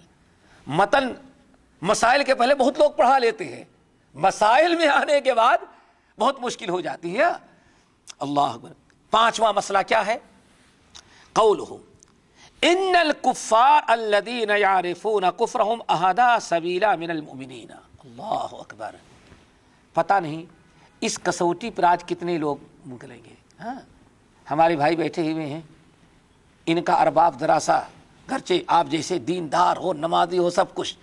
متن مسائل کے پہلے بہت لوگ پڑھا لیتے ہیں، مسائل میں آنے کے بعد بہت مشکل ہو جاتی ہے۔ اللہ اکبر۔ پانچواں مسئلہ کیا ہے؟ قولہ ان الکفار الذین یعرفون کفرہم اہدی سبیلا من المؤمنین۔ اللہ اکبر۔ پتہ نہیں اس کسوٹی پر آج کتنے لوگ نکلیں گے۔ ہاں، ہمارے بھائی بیٹھے ہوئے ہیں، ان کا ارباب ذرا سا، گرچہ آپ جیسے دیندار ہو، نمازی ہو، سب کچھ،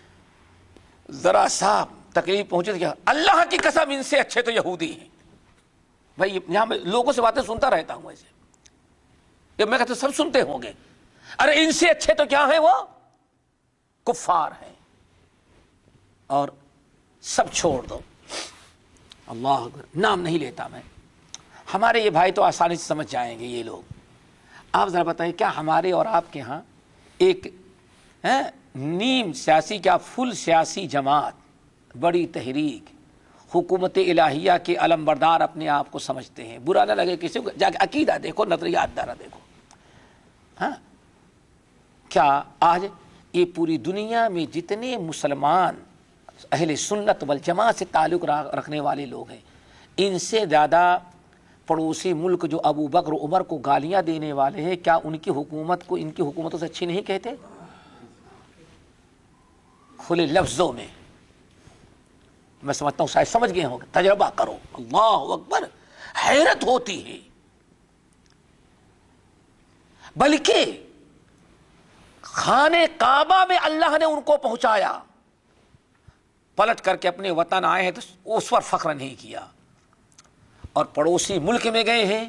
ذرا سا تکلیف پہنچے تو کیا اللہ کی قسم ان سے اچھے تو یہودی ہیں۔ بھائی یہاں میں لوگوں سے باتیں سنتا رہتا ہوں ایسے، یہ میں کہتا ہوں سب سنتے ہوں گے، ارے ان سے اچھے تو کیا ہیں؟ وہ کفار ہیں، اور سب چھوڑ دو۔ اللہ اکبر۔ نام نہیں لیتا میں، ہمارے یہ بھائی تو آسانی سے سمجھ جائیں گے یہ لوگ۔ آپ ذرا بتائیں، کیا ہمارے اور آپ کے ہاں ایک نیم سیاسی، کیا فل سیاسی جماعت، بڑی تحریک، حکومت الہیہ کے علمبردار اپنے آپ کو سمجھتے ہیں؟ برا نہ لگے کسی کو، جا کے عقیدہ دیکھو، نظریات دارا دیکھو۔ ہاں، کیا آج یہ پوری دنیا میں جتنے مسلمان اہل سنت والجماعت سے تعلق رکھنے والے لوگ ہیں، ان سے زیادہ پڑوسی ملک جو ابو بکر و عمر کو گالیاں دینے والے ہیں، کیا ان کی حکومت کو ان کی حکومتوں سے اچھی نہیں کہتے؟ کھلے لفظوں میں۔ میں سمجھتا ہوں شاید سمجھ گئے ہوں گے، تجربہ کرو۔ اللہ اکبر، حیرت ہوتی ہے۔ بلکہ خانے کعبہ میں اللہ نے ان کو پہنچایا، پلٹ کر کے اپنے وطن آئے ہیں تو اس پر فخر نہیں کیا، اور پڑوسی ملک میں گئے ہیں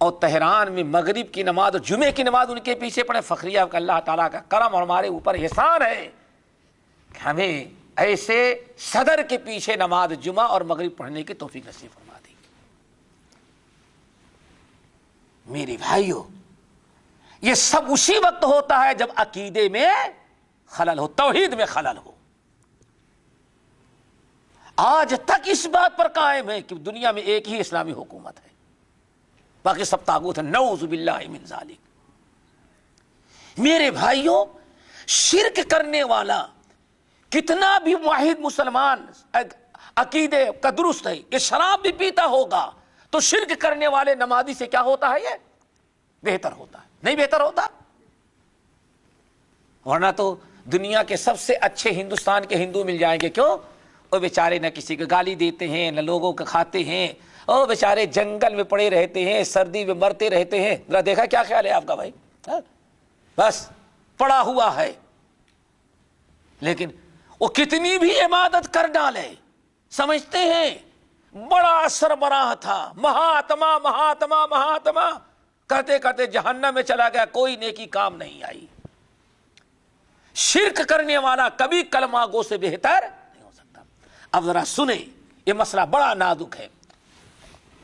اور تہران میں مغرب کی نماز اور جمعے کی نماز ان کے پیچھے پڑے، فخریہ کہ اللہ تعالیٰ کا کرم اور ہمارے اوپر احسان ہے کہ ہمیں ایسے صدر کے پیچھے نماز جمعہ اور مغرب پڑھنے کی توفیق نصیب فرما دی۔ میرے بھائیو، یہ سب اسی وقت ہوتا ہے جب عقیدے میں خلل ہو، توحید میں خلل ہو۔ آج تک اس بات پر قائم ہے کہ دنیا میں ایک ہی اسلامی حکومت ہے، باقی سب طاغوت ہیں، نعوذ باللہ من ذالک۔ میرے بھائیوں، شرک کرنے والا کتنا بھی واحد مسلمان عقیدے کا درست ہے، یہ شراب بھی پیتا ہوگا تو شرک کرنے والے نمازی سے کیا ہوتا ہے؟ یہ بہتر ہوتا ہے، نہیں بہتر ہوتا؟ ورنہ تو دنیا کے سب سے اچھے ہندوستان کے ہندو مل جائیں گے، کیوں؟ وہ بیچارے نہ کسی کو گالی دیتے ہیں، نہ لوگوں کو کھاتے ہیں، وہ بیچارے جنگل میں پڑے رہتے ہیں، سردی میں مرتے رہتے ہیں۔ ذرا دیکھا کیا خیال ہے آپ کا بھائی؟ بس پڑا ہوا ہے، لیکن وہ کتنی بھی عبادت کر ڈالے، سمجھتے ہیں بڑا سربراہ تھا، مہاتما مہاتما مہاتما، کرتے کرتے جہنم میں چلا گیا، کوئی نیکی کام نہیں آئی۔ شرک کرنے والا کبھی کلمہ گو سے بہتر نہیں ہو سکتا۔ اب ذرا سنیں، یہ مسئلہ بڑا نازک ہے۔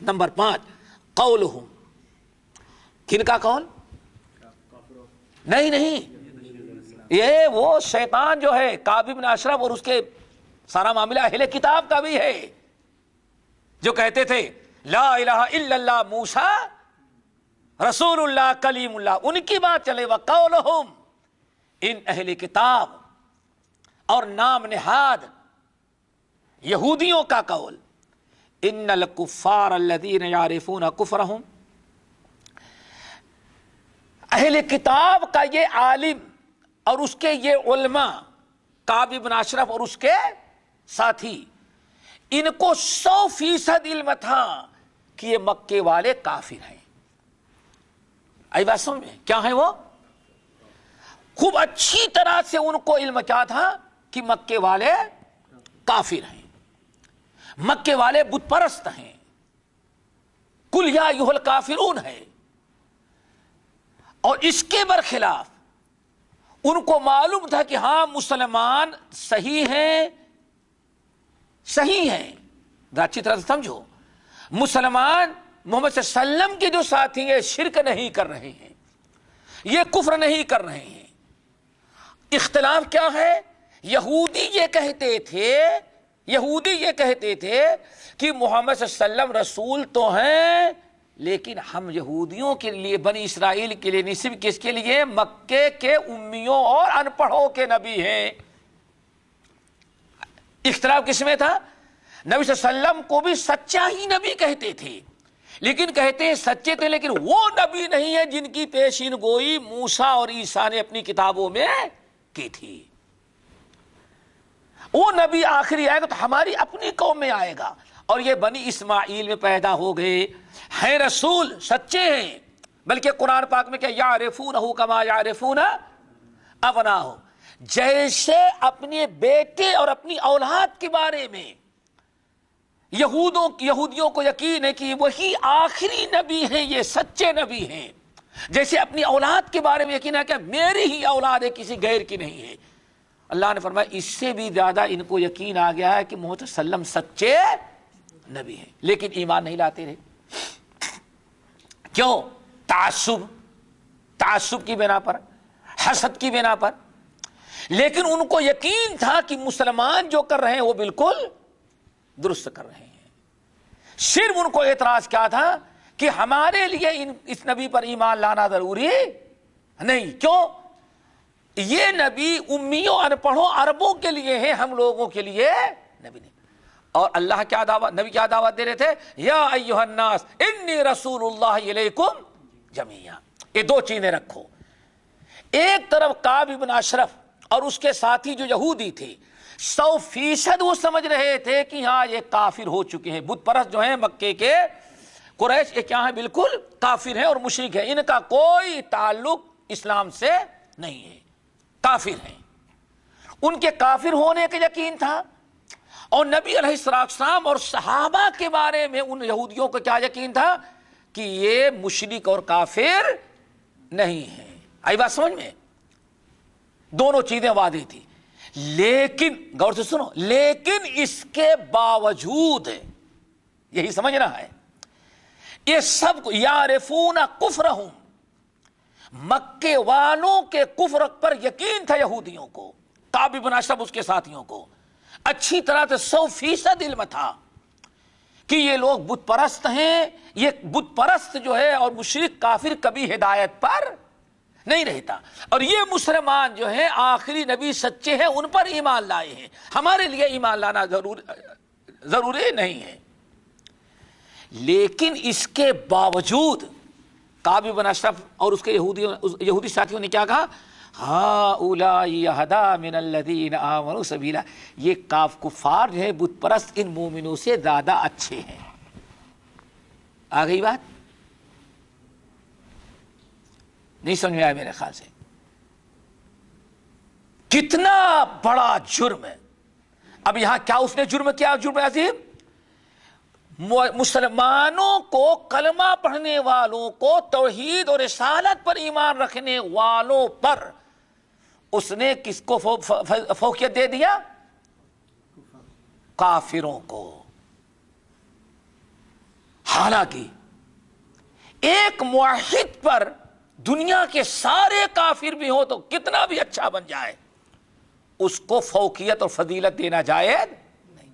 نمبر 5 قولہم، کن کا قول؟ نہیں، یہ وہ شیطان جو ہے کعب بن اشرف اور اس کے سارا معاملہ اہل کتاب کا بھی ہے، جو کہتے تھے لا الہ الا اللہ موسیٰ رسول اللہ کلیم اللہ، ان کی بات چلے وقولہم، ان اہل کتاب اور نام نہاد یہودیوں کا قول، ان الکفار الذین یعرفون کفرہم، اہل کتاب کا یہ عالم اور اس کے یہ علماء کعب بن اشرف اور اس کے ساتھی، ان کو 100% علم تھا کہ یہ مکے والے کافر ہیں۔ آئی بات سمجھ میں؟ کیا ہیں وہ؟ خوب اچھی طرح سے ان کو علم کیا تھا کہ مکے والے کافر ہیں، مکے والے بت پرست ہیں، کل یا ایھا الکافرون ہے۔ اور اس کے برخلاف ان کو معلوم تھا کہ ہاں مسلمان صحیح ہیں، صحیح ہیں، اچھی طرح سے سمجھو، مسلمان محمد صلی اللہ علیہ وسلم کے جو ساتھی ہیں شرک نہیں کر رہے ہیں، یہ کفر نہیں کر رہے ہیں۔ اختلاف کیا ہے؟ یہودی یہ کہتے تھے کہ محمد صلی اللہ علیہ وسلم رسول تو ہیں، لیکن ہم یہودیوں کے لیے، بنی اسرائیل کے لیے، نہیں صرف کس کے لیے، مکے کے امیوں اور ان پڑھوں کے نبی ہیں۔ اختلاف کس میں تھا؟ نبی صلی اللہ علیہ وسلم کو بھی سچا ہی نبی کہتے تھے، لیکن کہتے ہیں سچے تھے، لیکن وہ نبی نہیں ہے جن کی پیشین گوئی موسیٰ اور عیسیٰ نے اپنی کتابوں میں کی تھی۔ وہ نبی آخری آئے گا تو ہماری اپنی قوم میں آئے گا، اور یہ بنی اسماعیل میں پیدا ہو گئے ہیں، رسول سچے ہیں، بلکہ قرآن پاک میں کہ یعرفونہ کما یعرفون ابناءہم، جیسے اپنے بیٹے اور اپنی اولاد کے بارے میں یہودیوں کو یقین ہے کہ وہی آخری نبی ہیں، یہ سچے نبی ہیں، جیسے اپنی اولاد کے بارے میں یقین ہے کہ میری ہی اولاد ہے، کسی غیر کی نہیں ہے۔ اللہ نے فرمایا اس سے بھی زیادہ ان کو یقین آ گیا ہے کہ محمد صلی اللہ علیہ وسلم سچے نبی ہیں، لیکن ایمان نہیں لاتے رہے۔ کیوں؟ تعصب کی بنا پر، حسد کی بنا پر۔ لیکن ان کو یقین تھا کہ مسلمان جو کر رہے ہیں وہ بالکل درست کر رہے ہیں۔ صرف ان کو اعتراض کیا تھا کہ ہمارے لیے اس نبی پر ایمان لانا ضروری نہیں۔ کیوں؟ یہ نبی امیوں ان پڑھوں عربوں کے لیے ہے، ہم لوگوں کے لیے نبی نہیں۔ اور اللہ کیا دعوت، نبی کیا دعوت دے رہے تھے؟ یا ایھا الناس انی رسول اللہ الیکم جمیعا۔ یہ دو چیزیں رکھو، ایک طرف کعب بن اشرف اور اس کے ساتھی جو یہودی تھے 100% وہ سمجھ رہے تھے کہ ہاں یہ کافر ہو چکے ہیں، بت پرست جو ہیں مکے کے قریش، یہ کیا ہیں؟ بالکل کافر ہیں اور مشرک ہیں، ان کا کوئی تعلق اسلام سے نہیں ہے، کافر ہیں۔ ان کے کافر ہونے کا یقین تھا، اور نبی علیہ السلام اور صحابہ کے بارے میں ان یہودیوں کو کیا یقین تھا کہ یہ مشرک اور کافر نہیں ہے۔ آئی بات سمجھ میں؟ دونوں چیزیں واضح تھی، لیکن غور سے سنو، لیکن اس کے باوجود یہی سمجھنا ہے، یہ سب کو یعرفون کفرہم، مکے والوں کے کفر پر یقین تھا یہودیوں کو، کعب بن اشرف اس کے ساتھیوں کو اچھی طرح سے 100% علم تھا کہ یہ لوگ بت پرست ہیں، یہ بت پرست جو ہے اور مشرک کافر کبھی ہدایت پر نہیں رہتا، اور یہ مسلمان جو ہیں آخری نبی سچے ہیں، ان پر ایمان لائے ہیں، ہمارے لیے ایمان لانا ضروری نہیں ہے۔ لیکن اس کے باوجود کعب بن اشرف اور اس کے یہودی ساتھیوں نے کیا کہا؟ ہؤلاء اہدی من الذین آمنوا سبیلا، یہ کفار جو ہے بت پرست ان مومنوں سے زیادہ اچھے ہیں۔ آ گئی بات؟ نہیں سمجھ میں آیا میرے خیال سے؟ کتنا بڑا جرم ہے۔ اب یہاں کیا اس نے جرم کیا؟ جرم عظیم، مسلمانوں کو، کلمہ پڑھنے والوں کو، توحید اور رسالت پر ایمان رکھنے والوں پر اس نے کس کو فوقیت دے دیا؟ کافروں کو۔ حالانکہ ایک موحد پر دنیا کے سارے کافر بھی ہو تو کتنا بھی اچھا بن جائے اس کو فوقیت اور فضیلت دینا جائز نہیں۔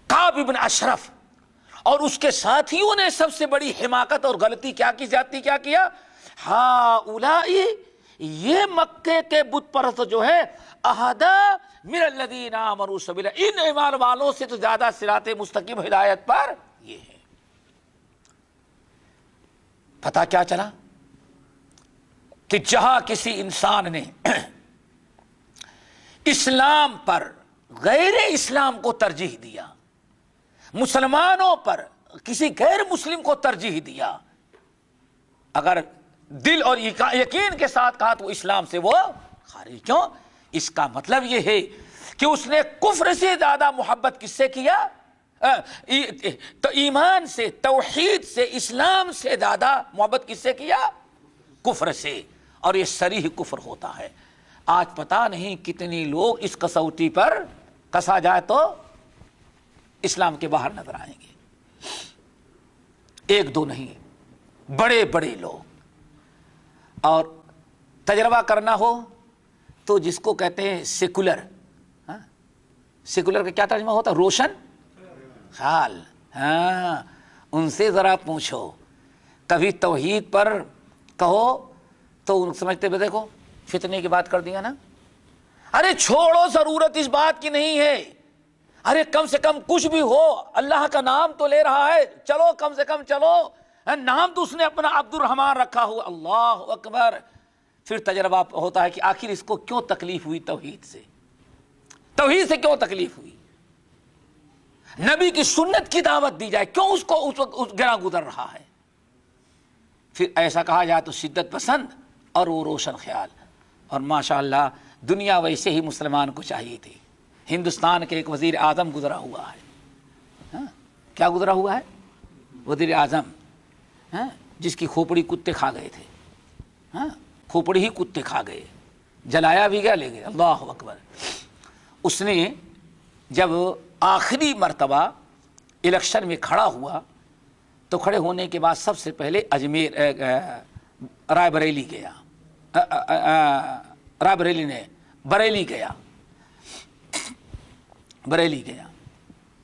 کعب بن اشرف اور اس کے ساتھیوں نے سب سے بڑی حماقت اور غلطی کیا کیا ہؤلاء یہ مکے کے بت پرست جو ہے اہدا من الذین آمنوا سبیلا، ان ایمان والوں سے تو زیادہ صراط مستقیم ہدایت پر یہ ہے۔ پتہ کیا چلا کہ جہاں کسی انسان نے اسلام پر غیر اسلام کو ترجیح دیا، مسلمانوں پر کسی غیر مسلم کو ترجیح دیا، اگر دل اور یقین کے ساتھ کہا تو اسلام سے وہ خارج۔ کیوں؟ اس کا مطلب یہ ہے کہ اس نے کفر سے زیادہ محبت کس سے کیا؟ تو ایمان سے، توحید سے، اسلام سے زیادہ محبت کس سے کیا؟ کفر سے، اور یہ صریح کفر ہوتا ہے۔ آج پتہ نہیں کتنی لوگ اس کسوٹی پر کسا جائے تو اسلام کے باہر نظر آئیں گے، ایک دو نہیں، بڑے بڑے لوگ۔ اور تجربہ کرنا ہو تو جس کو کہتے ہیں سیکولر، سیکولر کا کیا ترجمہ ہوتا ہے؟ روشن خیال۔ ہاں، ان سے ذرا پوچھو، کبھی توحید پر کہو تو ان سمجھتے ہوئے دیکھو فتنے کی بات کر دیا نا، ارے چھوڑو، ضرورت اس بات کی نہیں ہے، ارے کم سے کم کچھ بھی ہو، اللہ کا نام تو لے رہا ہے، چلو کم سے کم چلو، نام تو اس نے اپنا عبد الرحمن رکھا ہوا، اللہ اکبر۔ پھر تجربہ ہوتا ہے کہ آخر اس کو کیوں تکلیف ہوئی توحید سے، توحید سے کیوں تکلیف ہوئی، نبی کی سنت کی دعوت دی جائے کیوں اس کو اس وقت گرا گزر رہا ہے۔ پھر ایسا کہا جائے تو شدت پسند اور وہ روشن خیال۔ اور ماشاءاللہ دنیا ویسے ہی مسلمان کو چاہیے تھی۔ ہندوستان کے ایک وزیر اعظم گزرا ہوا ہے، کیا گزرا ہوا ہے؟ وزیر اعظم، جس کی کھوپڑی کتے کھا گئے تھے، کھوپڑی ہی کتے کھا گئے، جلایا بھی گیا، لے گئے، اللہ اکبر۔ اس نے جب آخری مرتبہ الیکشن میں کھڑا ہوا تو کھڑے ہونے کے بعد سب سے پہلے اجمیر رائے بریلی گیا،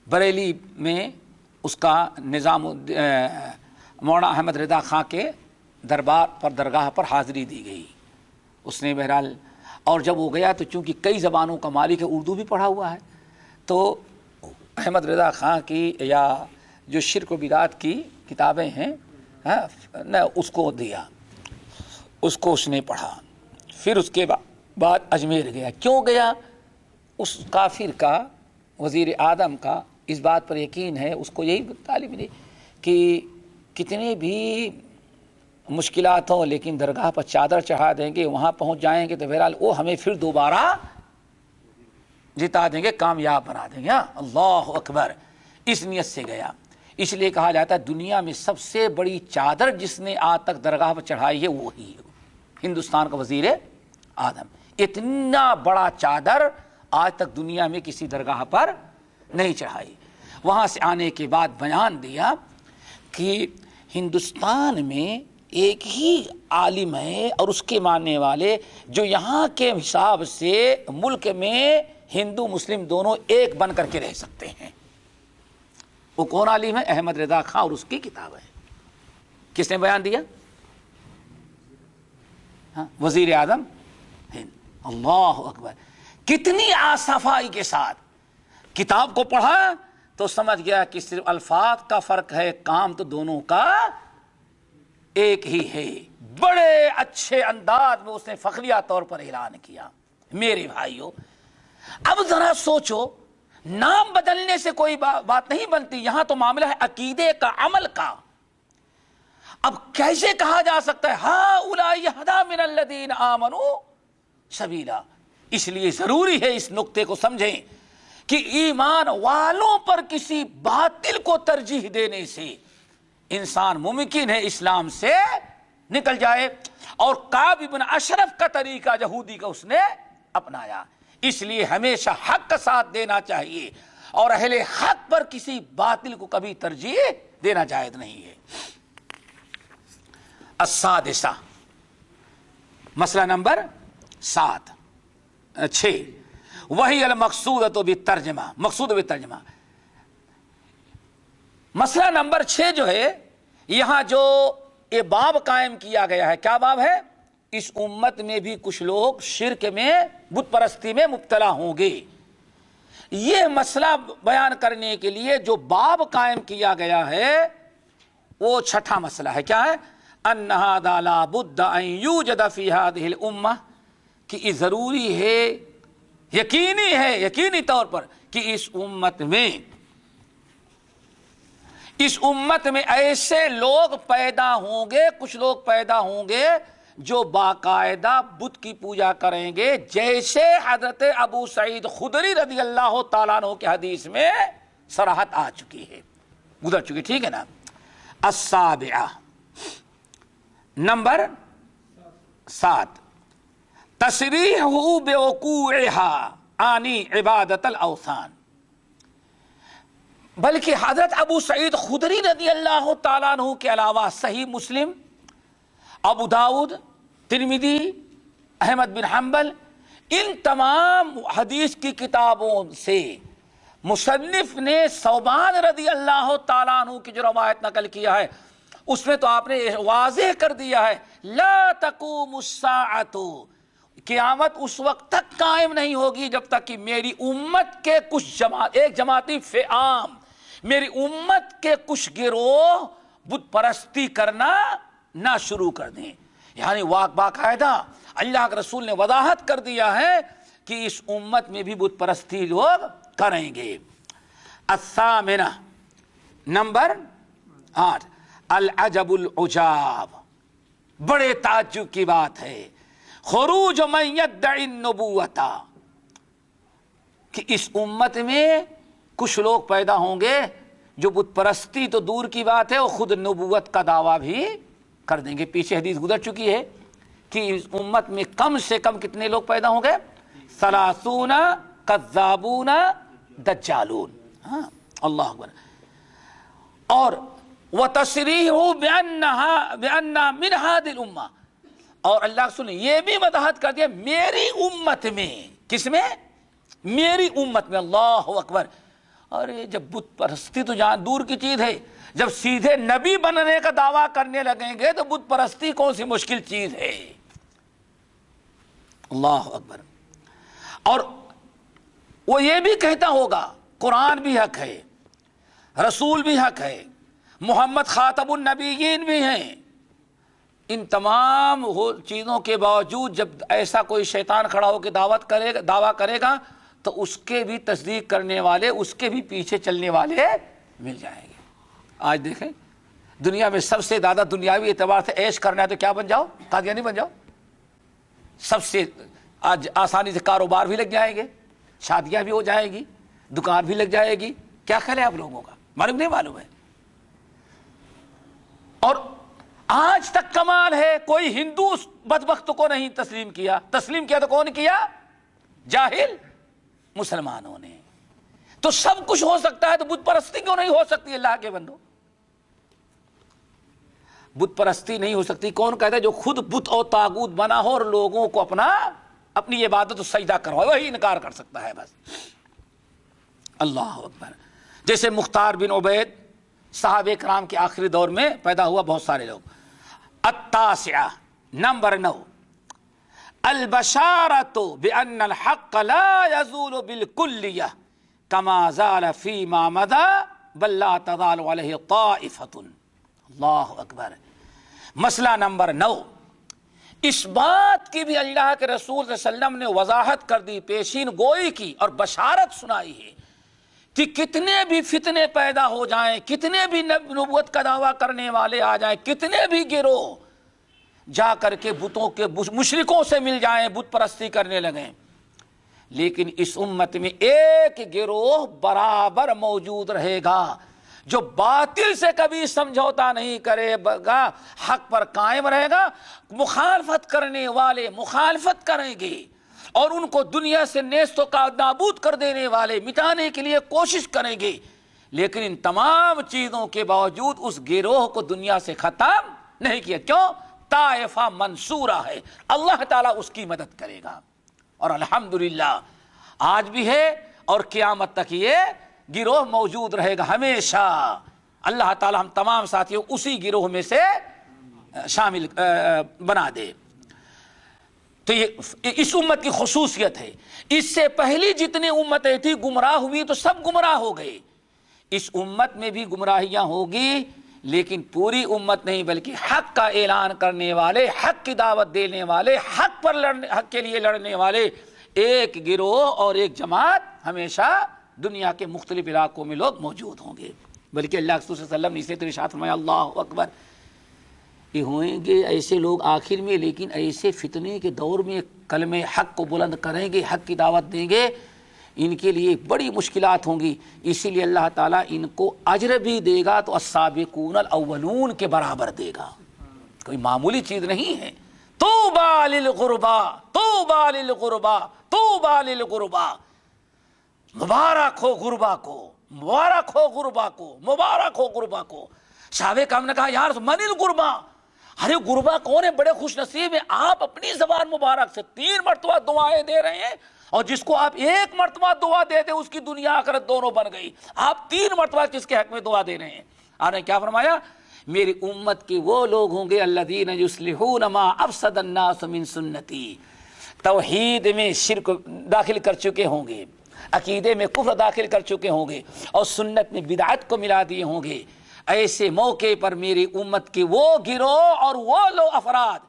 بریلی میں اس کا نظام مولانا احمد رضا خان کے درگاہ پر حاضری دی گئی۔ اس نے بہرحال، اور جب وہ گیا تو چونکہ کئی زبانوں کا مالک ہے، اردو بھی پڑھا ہوا ہے، تو احمد رضا خان کی یا جو شرک و بدعت کی کتابیں ہیں اس کو دیا، اس کو اس نے پڑھا۔ پھر اس کے بعد اجمیر گیا۔ کیوں گیا؟ اس کافر کا، وزیر اعظم کا اس بات پر یقین ہے، اس کو یہی تعلیم دی کہ کتنے بھی مشکلات ہوں لیکن درگاہ پر چادر چڑھا دیں گے، وہاں پہنچ جائیں گے تو بہرحال وہ ہمیں پھر دوبارہ جتا دیں گے، کامیاب بنا دیں گے۔ اللہ اکبر، اس نیت سے گیا۔ اس لیے کہا جاتا ہے دنیا میں سب سے بڑی چادر جس نے آج تک درگاہ پر چڑھائی ہے وہی ہندوستان کا وزیر اعظم۔ اتنا بڑا چادر آج تک دنیا میں کسی درگاہ پر نہیں چڑھائی۔ وہاں سے آنے کے بعد بیان دیا کہ ہندوستان میں ایک ہی عالم ہے اور اس کے ماننے والے جو یہاں کے حساب سے ملک میں ہندو مسلم دونوں ایک بن کر کے رہ سکتے ہیں۔ وہ کون عالم ہے؟ احمد رضا خان، اور اس کی کتاب ہے۔ کس نے بیان دیا؟ وزیر اعظم ہند۔ اللہ اکبر، کتنی صفائی کے ساتھ کتاب کو پڑھا تو سمجھ گیا کہ صرف الفاظ کا فرق ہے، کام تو دونوں کا ایک ہی ہے۔ بڑے اچھے انداز میں اس نے فخریہ طور پر اعلان کیا۔ میرے بھائیوں، اب ذرا سوچو، نام بدلنے سے کوئی بات نہیں بنتی، یہاں تو معاملہ ہے عقیدے کا، عمل کا۔ اب کیسے کہا جا سکتا ہے ہؤلاء اہدی من الذین آمنوا سبیلا؟ اس لیے ضروری ہے اس نقطے کو سمجھیں کہ ایمان والوں پر کسی باطل کو ترجیح دینے سے انسان ممکن ہے اسلام سے نکل جائے۔ اور کعب بن اشرف کا طریقہ یہودی کا اس نے اپنایا۔ اس لیے ہمیشہ حق کا ساتھ دینا چاہیے، اور اہل حق پر کسی باطل کو کبھی ترجیح دینا جائز نہیں ہے۔ السادسہ، مسئلہ نمبر 6، وہی المقصودۃ بالترجمہ، مقصود بالترجمہ۔ مسئلہ نمبر 6 جو ہے، یہاں جو یہ باب قائم کیا گیا ہے، کیا باب ہے؟ اس امت میں بھی کچھ لوگ شرک میں، بت پرستی میں مبتلا ہوں گے۔ یہ مسئلہ بیان کرنے کے لیے جو باب قائم کیا گیا ہے وہ 6واں مسئلہ ہے۔ کیا ہے؟ ان ھذا لا بد ان یوجد فی ھذہ الامہ، کہ یہ ضروری ہے، یقینی طور پر کہ اس امت میں ایسے لوگ پیدا ہوں گے، کچھ لوگ پیدا ہوں گے جو باقاعدہ بت کی پوجا کریں گے، جیسے حضرت ابو سعید خدری رضی اللہ تعالیٰ عنہ کے حدیث میں صراحت آ چکی ہے، گزر چکی، ٹھیک ہے نا۔ السابعہ، نمبر 7، تصریح بوقوعها عنی عبادت الاوثان، بلکہ حضرت ابو سعید خدری رضی اللہ تعالیٰ عنہ کے علاوہ صحیح مسلم، ابو داؤد، ترمذی، احمد بن حنبل، ان تمام حدیث کی کتابوں سے مصنف نے ثوبان رضی اللہ تعالیٰ عنہ کی جو روایت نقل کیا ہے، اس میں تو آپ نے واضح کر دیا ہے، لا تقوم الساعۃ، قیامت اس وقت تک قائم نہیں ہوگی جب تک کہ میری امت کے کچھ ایک جماعتی فئام، میری امت کے کچھ گروہ بت پرستی کرنا نہ شروع کر دیں۔ یعنی باقاعدہ اللہ کے رسول نے وضاحت کر دیا ہے کہ اس امت میں بھی بت پرستی لوگ کریں گے۔ الثامنہ، نمبر 8، العجب العجاب، بڑے تعجب کی بات ہے، خروج من یدعی النبوۃ، کہ اس امت میں کچھ لوگ پیدا ہوں گے جو بت پرستی تو دور کی بات ہے، وہ خود نبوت کا دعویٰ بھی کر دیں گے۔ پیچھے حدیث گزر چکی ہے کہ اس امت میں کم سے کم کتنے لوگ پیدا ہوں گے؟ 30 کذابون دجالون، ہاں، اللہ اکبر۔ اور وتصریح بأن من هذه الامہ، اور اللہ رسول نے یہ بھی وضاحت کر دیا میری امت میں، کس میں؟ میری امت میں، اللہ اکبر۔ ارے جب بت پرستی تو جہاں دور کی چیز ہے، جب سیدھے نبی بننے کا دعویٰ کرنے لگیں گے تو بت پرستی کون سی مشکل چیز ہے، اللہ اکبر۔ اور وہ یہ بھی کہتا ہوگا قرآن بھی حق ہے، رسول بھی حق ہے، محمد خاتم النبیین بھی ہیں، ان تمام چیزوں کے باوجود جب ایسا کوئی شیطان کھڑا ہو کے دعویٰ کرے گا تو اس کے بھی تصدیق کرنے والے، اس کے بھی پیچھے چلنے والے مل جائیں گے۔ آج دیکھیں دنیا میں سب سے زیادہ دنیاوی اعتبار سے عیش کرنا ہے تو کیا بن جاؤ؟ قادیانی بن جاؤ۔ سب سے آج آسانی سے کاروبار بھی لگ جائیں گے، شادیاں بھی ہو جائیں گی، دکان بھی لگ جائے گی۔ کیا خیال ہے آپ لوگوں کا؟ معلوم نہیں معلوم ہے؟ اور آج تک کمال ہے، کوئی ہندو اس بدبخت کو نہیں تسلیم کیا تو کون کیا؟ جاہل مسلمانوں نے۔ تو سب کچھ ہو سکتا ہے تو بت پرستی کیوں نہیں ہو سکتی؟ اللہ کے بندو، بت پرستی نہیں ہو سکتی۔ کون کہتا ہے؟ جو خود بت اور طاغوت بنا ہو اور لوگوں کو اپنی عبادت و سجدہ کروائے، وہی انکار کر سکتا ہے بس۔ اللہ اکبر۔ جیسے مختار بن عبید صحابہ کرام کے آخری دور میں پیدا ہوا بہت سارے لوگ۔ التاسعہ، نمبر 9، البشارۃ بأن الحق لا يزول بالکلیہ کما زال فیما مضی بل لا تزال علیہ طائفۃ۔ اللہ اکبر۔ مسئلہ نمبر 9، اس بات کی بھی اللہ کے رسول صلی اللہ علیہ وسلم نے وضاحت کر دی، پیشین گوئی کی اور بشارت سنائی ہے کہ کتنے بھی فتنے پیدا ہو جائیں، کتنے بھی نبوت کا دعویٰ کرنے والے آ جائیں، کتنے بھی گروہ جا کر کے بتوں کے مشرکوں سے مل جائیں، بت پرستی کرنے لگیں، لیکن اس امت میں ایک گروہ برابر موجود رہے گا جو باطل سے کبھی سمجھوتا نہیں کرے گا، حق پر قائم رہے گا۔ مخالفت کرنے والے مخالفت کریں گے اور ان کو دنیا سے نیست و نابود کر دینے والے مٹانے کے لیے کوشش کریں گے، لیکن ان تمام چیزوں کے باوجود اس گروہ کو دنیا سے ختم نہیں کیا۔ کیوں؟ طائفہ منصورہ ہے، اللہ تعالیٰ اس کی مدد کرے گا، اور الحمدللہ آج بھی ہے اور قیامت تک یہ گروہ موجود رہے گا ہمیشہ۔ اللہ تعالیٰ ہم تمام ساتھیوں اسی گروہ میں سے شامل بنا دے۔ تو یہ اس امت کی خصوصیت ہے۔ اس سے پہلی جتنی امتیں تھیں گمراہ ہوئی تو سب گمراہ ہو گئے، اس امت میں بھی گمراہیاں ہوگی لیکن پوری امت نہیں، بلکہ حق کا اعلان کرنے والے، حق کی دعوت دینے والے، حق کے لیے لڑنے والے ایک گروہ اور ایک جماعت ہمیشہ دنیا کے مختلف علاقوں میں لوگ موجود ہوں گے۔ بلکہ اللہ کے رسول صلی اللہ علیہ وسلم نے اسے تو ارشاد فرمایا، اللہ اکبر، یہ ہوئیں گے ایسے لوگ آخر میں، لیکن ایسے فتنے کے دور میں کلمہ حق کو بلند کریں گے، حق کی دعوت دیں گے، ان کے لیے بڑی مشکلات ہوں گی، اسی لیے اللہ تعالیٰ ان کو اجر بھی دے گا تو السابقون الاولون کے برابر دے گا، کوئی معمولی چیز نہیں ہے۔ طوبیٰ للغرباء، طوبیٰ للغرباء، طوبیٰ للغرباء، مبارک ہو غربا کو، مبارک ہو غربا کو، مبارک ہو غربا کو۔ صحابہ کرام نے کہا یار من الغربا، ارے غربا کون ہے؟ بڑے خوش نصیب ہیں، آپ اپنی زبان مبارک سے 3 مرتبہ دعائیں دے رہے ہیں، اور جس کو آپ 1 مرتبہ دعا دے دیں اس کی دنیا آخرت دونوں بن گئی، آپ 3 مرتبہ کس کے حق میں دعا دے رہے ہیں؟ آپ نے کیا فرمایا؟ میری امت کے وہ لوگ ہوں گے الذین یصلحون ما افسد الناس من سنتی، توحید میں شرک داخل کر چکے ہوں گے، عقیدے میں کفر داخل کر چکے ہوں گے، اور سنت میں بدعت کو ملا دیے ہوں گے۔ ایسے موقع پر میری امت کے وہ گروہ اور وہ لوگ افراد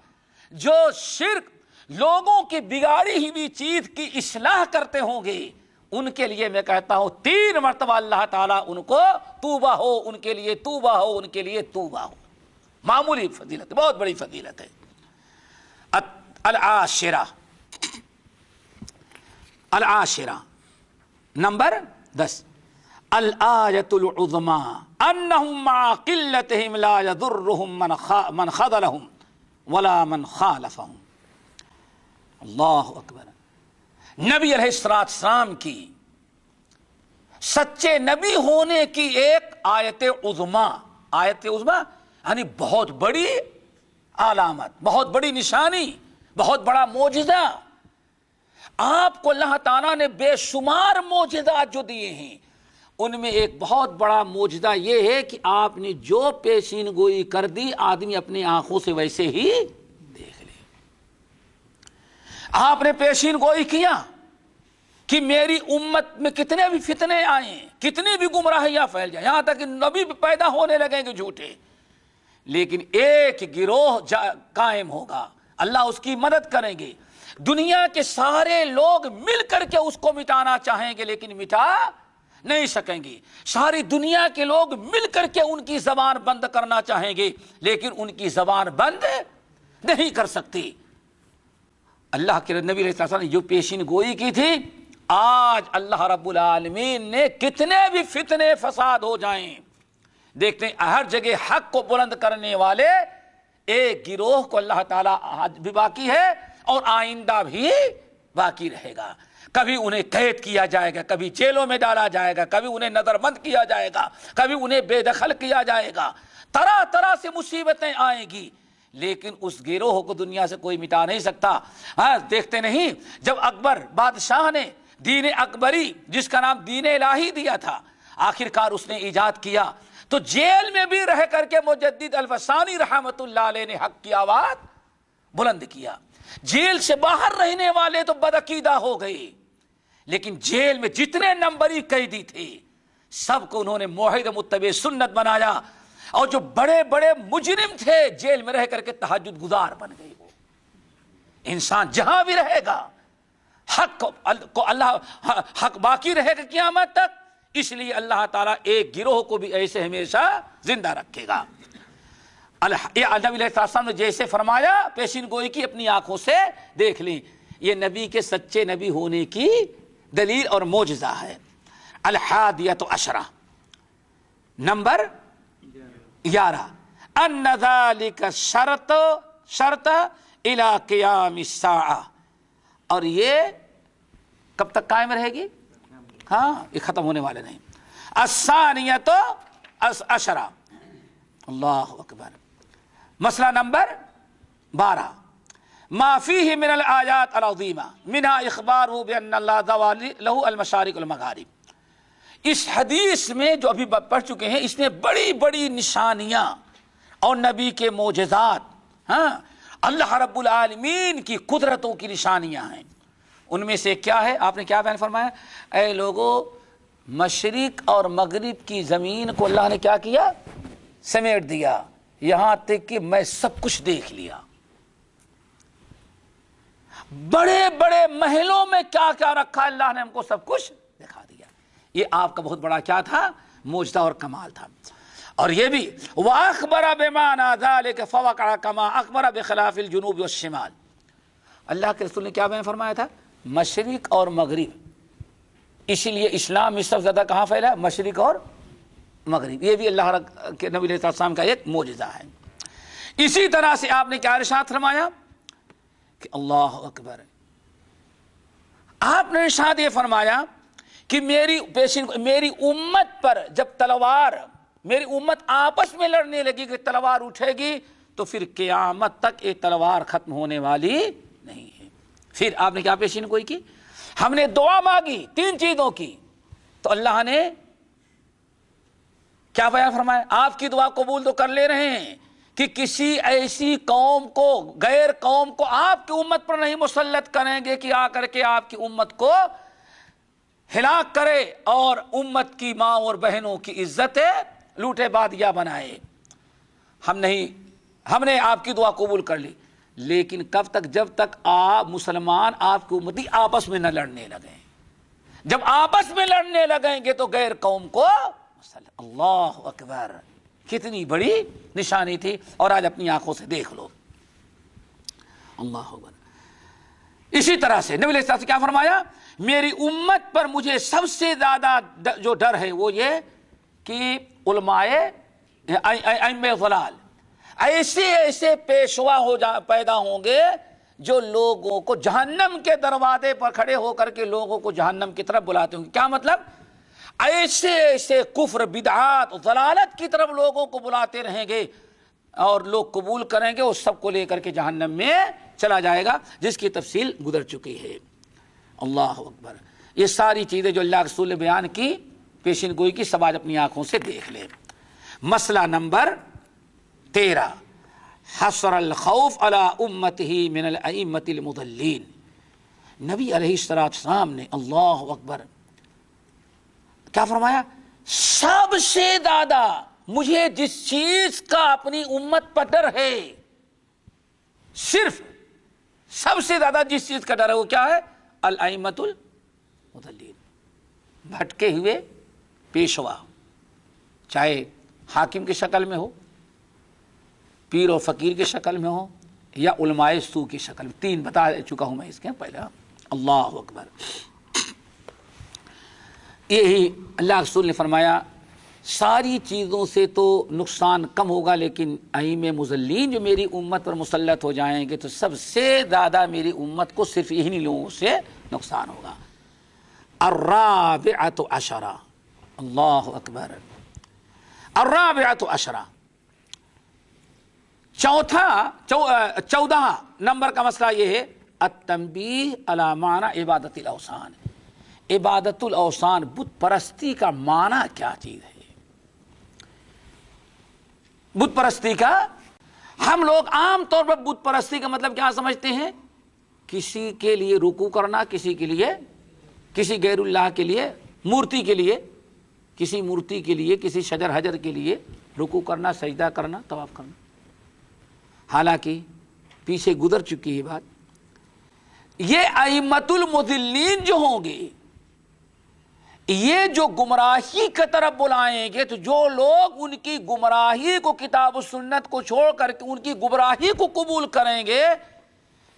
جو شرک، لوگوں کی بگاڑی ہوئی چیز کی اصلاح کرتے ہوں گے، ان کے لیے میں کہتا ہوں 3 مرتبہ اللہ تعالیٰ ان کو توبہ ہو، ان کے لیے توبہ ہو، ان کے لیے توبہ ہو۔ معمولی فضیلت، بہت بڑی فضیلت ہے۔ العاشرہ، العاشرہ نمبر 10، الآیۃ العظمی انہم مع قلتہم لا یضرہم من خذلہم ولا من خالفہم۔ اللہ اکبر، نبی علیہ السلام کی سچے نبی ہونے کی ایک آیت عظمی، آیت عظمی یعنی بہت بڑی علامت، بہت بڑی نشانی، بہت بڑا معجزہ۔ آپ کو اللہ تعالیٰ نے بے شمار معجزات جو دیے ہیں، ان میں ایک بہت بڑا معجزہ یہ ہے کہ آپ نے جو پیشین گوئی کر دی آدمی اپنی آنکھوں سے ویسے ہی دیکھ لے۔ آپ نے پیشین گوئی کیا کہ میری امت میں کتنے بھی فتنے آئیں، کتنی بھی گمراہیاں پھیل جائیں، یہاں تک کہ نبی بھی پیدا ہونے لگیں گے جھوٹے، لیکن ایک گروہ قائم ہوگا، اللہ اس کی مدد کریں گے۔ دنیا کے سارے لوگ مل کر کے اس کو مٹانا چاہیں گے لیکن مٹا نہیں سکیں گے، ساری دنیا کے لوگ مل کر کے ان کی زبان بند کرنا چاہیں گے لیکن ان کی زبان بند نہیں کر سکتی۔ اللہ کے نبی علیہ السلام نے جو پیشین گوئی کی تھی، آج اللہ رب العالمین نے کتنے بھی فتنے فساد ہو جائیں، دیکھتے ہیں ہر جگہ حق کو بلند کرنے والے ایک گروہ کو اللہ تعالیٰ آج بھی باقی ہے اور آئندہ بھی باقی رہے گا۔ کبھی انہیں قید کیا جائے گا، کبھی جیلوں میں ڈالا جائے گا، کبھی انہیں نظر بند کیا جائے گا، کبھی انہیں بے دخل کیا جائے گا، طرح طرح سے مصیبتیں آئیں گی، لیکن اس گروہ کو دنیا سے کوئی مٹا نہیں سکتا۔ ہاں دیکھتے نہیں، جب اکبر بادشاہ نے دین اکبری جس کا نام دین الہی دیا تھا آخر کار اس نے ایجاد کیا، تو جیل میں بھی رہ کر کے مجدد الفسانی رحمت اللہ علیہ نے حق کی آواز بلند کیا۔ جیل سے باہر رہنے والے تو بدعقیدہ ہو گئے، لیکن جیل میں جتنے نمبری قیدی تھے سب کو انہوں نے موحد متبع سنت بنایا، اور جو بڑے بڑے مجرم تھے جیل میں رہ کر کے تہجد گزار بن گئے۔ وہ انسان جہاں بھی رہے گا حق کو اللہ حق باقی رہے گا قیامت تک، اس لیے اللہ تعالیٰ ایک گروہ کو بھی ایسے ہمیشہ زندہ رکھے گا۔ نبی علیہ السلام نے جیسے فرمایا پیشین گوئی کی اپنی آنکھوں سے دیکھ لیں، یہ نبی کے سچے نبی ہونے کی دلیل اور معجزہ ہے۔ الحادیۃ عشرہ نمبر 11، ان ذالک شرط الی قیام الساعہ، اور یہ کب تک قائم رہے گی؟ ہاں یہ ختم ہونے والے نہیں۔ الثانیۃ عشرہ، اللہ اکبر، مسئلہ نمبر 12 ما فیہ من الآیات العظیمہ منہا اخبارہ بان اللہ ذوال لہ المشارق والمغارب. اس حدیث میں جو ابھی پڑھ چکے ہیں اس میں بڑی بڑی نشانیاں اور نبی کے معجزات، ہاں اللہ رب العالمین کی قدرتوں کی نشانیاں ہیں. ان میں سے کیا ہے؟ آپ نے کیا بیان فرمایا؟ اے لوگو، مشرق اور مغرب کی زمین کو اللہ نے کیا کیا؟ سمیٹ دیا، یہاں تک کہ میں سب کچھ دیکھ لیا. بڑے بڑے محلوں میں کیا کیا رکھا اللہ نے ہم کو سب کچھ دکھا دیا. یہ آپ کا بہت بڑا کیا تھا؟ معجزہ اور کمال تھا. اور یہ بھی وَأَخْبَرَ بِمَعْنَى ذَلِكَ فَوَقَعَ كَمَا أَخْبَرَ بِخِلَافِ الْجُنُوبِ وَالشِّمَالِ. اللہ کے رسول نے کیا بیان فرمایا تھا؟ مشرق اور مغرب. اسی لیے اسلام میں سب سے زیادہ کہاں پھیلا؟ مشرق اور مغرب. یہ بھی اللہ کے نبی علیہ السلام کا ایک معجزہ ہے. اسی طرح سے آپ نے کیا ارشاد فرمایا کہ اللہ اکبر، آپ نے ارشاد یہ فرمایا کہ میری امت پر جب تلوار، میری امت آپس میں لڑنے لگی کہ تلوار اٹھے گی تو پھر قیامت تک یہ تلوار ختم ہونے والی نہیں ہے. پھر آپ نے کیا پیشین گوئی کی؟ ہم نے دعا مانگی 3 چیزوں کی تو اللہ نے کیا بیان فرمایا؟ آپ کی دعا قبول تو کر لے رہے ہیں کہ کسی ایسی قوم کو، غیر قوم کو آپ کی امت پر نہیں مسلط کریں گے کہ آ کر کے آپ کی امت کو ہلاک کرے اور امت کی ماں اور بہنوں کی عزت لوٹے بادیا بنائے. ہم نے آپ کی دعا قبول کر لی، لیکن کب تک؟ جب تک آپ مسلمان، آپ کی امتی آپس میں نہ لڑنے لگیں. جب آپس میں لڑنے لگیں گے تو غیر قوم کو اللہ اکبر، کتنی بڑی نشانی تھی. اور آج اپنی آنکھوں سے دیکھ لو. اللہ اکبر. اسی طرح سے نبی علیہ السلام سے کیا فرمایا؟ میری امت پر مجھے سب سے زیادہ جو ڈر ہے وہ یہ کہ علماء ائمہ ضلال ایسے پیشوا پیدا ہوں گے جو لوگوں کو جہنم کے دروازے پر کھڑے ہو کر کے لوگوں کو جہنم کی طرف بلاتے ہوں گے. کیا مطلب؟ ایسے کفر، بدعات، ضلالت کی طرف لوگوں کو بلاتے رہیں گے اور لوگ قبول کریں گے، اس سب کو لے کر کے جہنم میں چلا جائے گا، جس کی تفصیل گزر چکی ہے. اللہ اکبر. یہ ساری چیزیں جو اللہ کے رسول نے بیان کی، پیشین گوئی کی، سب آج اپنی آنکھوں سے دیکھ لیں. مسئلہ نمبر 13 حصر الخوف علی امتہ من الائمۃ المضلین. نبی علیہ السلام نے اللہ اکبر کیا فرمایا؟ سب سے زیادہ مجھے جس چیز کا اپنی امت پر ڈر ہے، صرف سب سے زیادہ جس چیز کا ڈر ہے وہ کیا ہے؟ الائمۃ المضلین. بھٹکے ہوئے پیشوا، چاہے حاکم کی شکل میں ہو، پیر و فقیر کی شکل میں ہو، یا علماء سو کی شکل میں. 3 بتا چکا ہوں میں اس کے پہلے. اللہ اکبر. یہی اللہ رسول نے فرمایا ساری چیزوں سے تو نقصان کم ہوگا، لیکن ائمہ مضلین جو میری امت پر مسلط ہو جائیں گے تو سب سے زیادہ میری امت کو صرف یہی لوگوں سے نقصان ہوگا. الرابعۃ عشرہ. اللہ اکبر. الرابعۃ عشرہ، 14 نمبر کا مسئلہ یہ ہے التنبیہ علی معنی عبادت الاوثان. عبادت الاوثان، بت پرستی کا معنی کیا چیز ہے؟ بت پرستی کا، ہم لوگ عام طور پر بت پرستی کا مطلب کیا سمجھتے ہیں؟ کسی کے لیے رکوع کرنا، کسی کے لیے، کسی غیر اللہ کے لیے، مورتی کے لیے، کسی مورتی کے لیے، کسی شجر حجر کے لیے رکوع کرنا، سجدہ کرنا، طواف کرنا. حالانکہ پیچھے گزر چکی ہے بات. یہ ائمۃ المضلین جو ہوں گے، یہ جو گمراہی کی طرف بلائیں گے، تو جو لوگ ان کی گمراہی کو، کتاب و سنت کو چھوڑ کر کے ان کی گمراہی کو قبول کریں گے،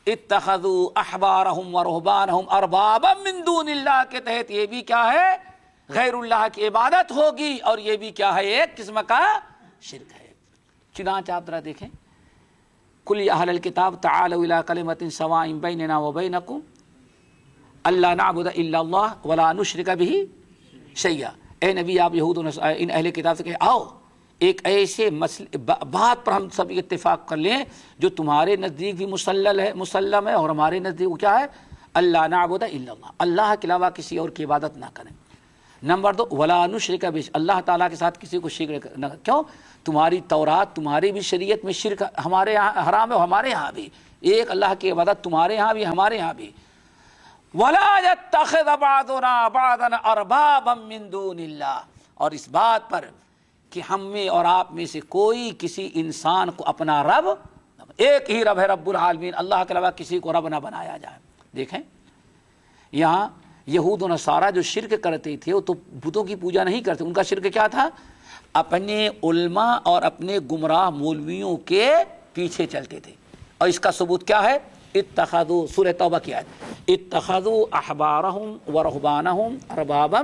اتخذوا احبارهم ورهبانهم اربابا من دون اللہ کے تحت یہ بھی کیا ہے؟ غیر اللہ کی عبادت ہوگی، اور یہ بھی کیا ہے؟ ایک قسم کا شرک ہے. چنانچہ آپ ذرا دیکھیں، قل یا اہل الکتاب تعالوا الی کلمۃ سواء بیننا وبینکم اللہ نعبد الا اللہ ولا نشرک بہ شیئا. اے نبی، آپ یہود ان اہل کتاب سے کہ آؤ ایک ایسے بات پر ہم سب اتفاق کر لیں جو تمہارے نزدیک بھی مسلم ہے اور ہمارے نزدیک وہ کیا ہے؟ اللہ نعبد الا اللہ، اللہ کے علاوہ کسی اور کی عبادت نہ کریں۔ نمبر 2 ولا نشرک بہ، اللہ تعالیٰ کے ساتھ کسی کو شرک نہ، کیوں؟ تمہاری تورات تمہاری بھی شریعت میں شرک ہمارے یہاں حرام ہے، ہمارے یہاں بھی ایک اللہ کی عبادت تمہارے یہاں بھی ہمارے یہاں بھی۔ ولا يتخذ بعضنا بعضا اربابا من دون اللہ، اور اس بات پر کہ ہم میں اور آپ میں سے کوئی کسی انسان کو اپنا رب، ایک ہی رب ہے رب العالمین، اللہ کے علاوہ کسی کو رب نہ بنایا جائے۔ دیکھیں یہاں یہود و نصارہ جو شرک کرتے تھے وہ تو بتوں کی پوجا نہیں کرتے، ان کا شرک کیا تھا؟ اپنے علماء اور اپنے گمراہ مولویوں کے پیچھے چلتے تھے، اور اس کا ثبوت کیا ہے؟ اتخذوا، سورہ توبہ کی آیت، اتخذوا احبارہم ورہبانہم اربابا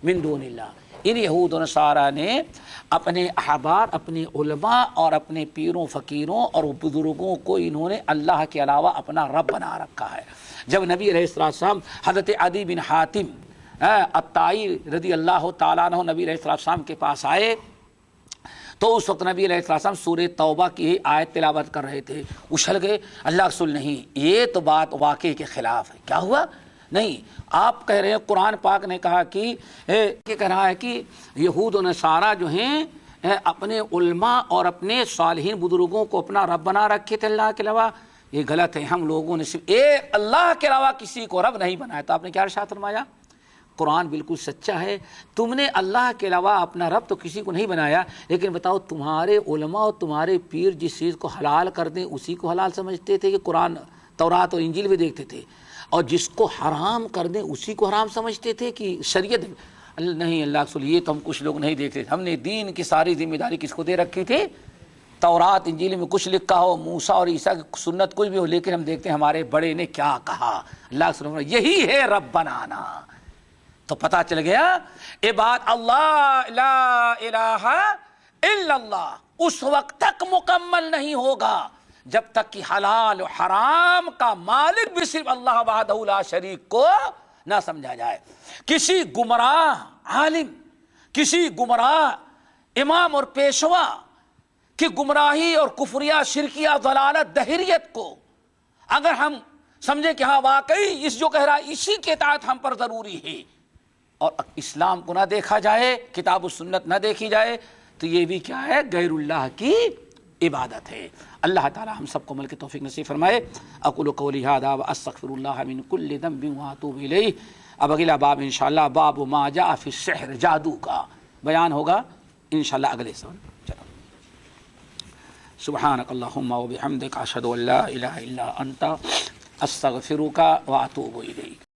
من دون اللہ، ان یہود و نصارہ نے اپنے احبار، اپنے علماء اور اپنے پیروں فقیروں اور بزرگوں کو انہوں نے اللہ کے علاوہ اپنا رب بنا رکھا ہے۔ جب نبی علیہ السلام حضرت عدی بن حاتم الطائی رضی اللہ تعالیٰ عنہ نبی علیہ السلام کے پاس آئے تو اس وقت نبی علیہ السلام سورہ توبہ کی آیت تلاوت کر رہے تھے، اچھل گئے، اللہ رسول نہیں، یہ تو بات واقعے کے خلاف ہے۔ کیا ہوا؟ نہیں، آپ کہہ رہے ہیں قرآن پاک نے کہا کہ کہہ رہا ہے کہ یہود و نصارہ جو ہیں اپنے علماء اور اپنے صالحین بزرگوں کو اپنا رب بنا رکھے تھے اللہ کے علاوہ، یہ غلط ہے۔ ہم لوگوں نے صرف ایک اللہ کے علاوہ کسی کو رب نہیں بنایا۔ تو آپ نے کیا ارشاد فرمایا؟ قرآن بالکل سچا ہے، تم نے اللہ کے علاوہ اپنا رب تو کسی کو نہیں بنایا، لیکن بتاؤ تمہارے علماء اور تمہارے پیر جس چیز کو حلال کر دیں اسی کو حلال سمجھتے تھے کہ قرآن تورات اور انجیل میں دیکھتے تھے، اور جس کو حرام کر دیں اسی کو حرام سمجھتے تھے کہ شریعت نہیں؟ اللہ رسول یہ تو ہم کچھ لوگ نہیں دیکھتے، ہم نے دین کی ساری ذمہ داری کس کو دے رکھی تھی؟ تورات انجیل میں کچھ لکھا ہو، موسیٰ اور عیسیٰ کی سنت کچھ بھی ہو، لیکن ہم دیکھتے ہیں ہمارے بڑے نے کیا کہا۔ اللہ رسول یہی ہے رب بنانا۔ تو پتہ چل گیا یہ بات اللہ لا الہ الا اللہ اس وقت تک مکمل نہیں ہوگا جب تک کہ حلال و حرام کا مالک بھی صرف اللہ وحدہ لا شریک کو نہ سمجھا جائے۔ کسی گمراہ عالم، کسی گمراہ امام اور پیشوا کی گمراہی اور کفریہ شرکیہ ضلالت دہریت کو اگر ہم سمجھیں کہ ہاں واقعی اس جو کہہ رہا ہے اسی کے اطاعت ہم پر ضروری ہے، اور اسلام کو نہ دیکھا جائے، کتاب و سنت نہ دیکھی جائے، تو یہ بھی کیا ہے؟ غیر اللہ کی عبادت ہے۔ اللہ تعالی ہم سب کو عمل کی توفیق نصیب فرمائے۔ اقول قولی ھذا واستغفر اللہ من کل ذنب واتوب الیہ۔ اب اگلا باب انشاءاللہ باب ما جاء فی السحر، جادو کا بیان ہوگا انشاءاللہ اگلے سال۔ چلو، سبحانک اللہم وبحمدک، اشہد ان لا الہ الا انت، استغفرک واتوب الیک۔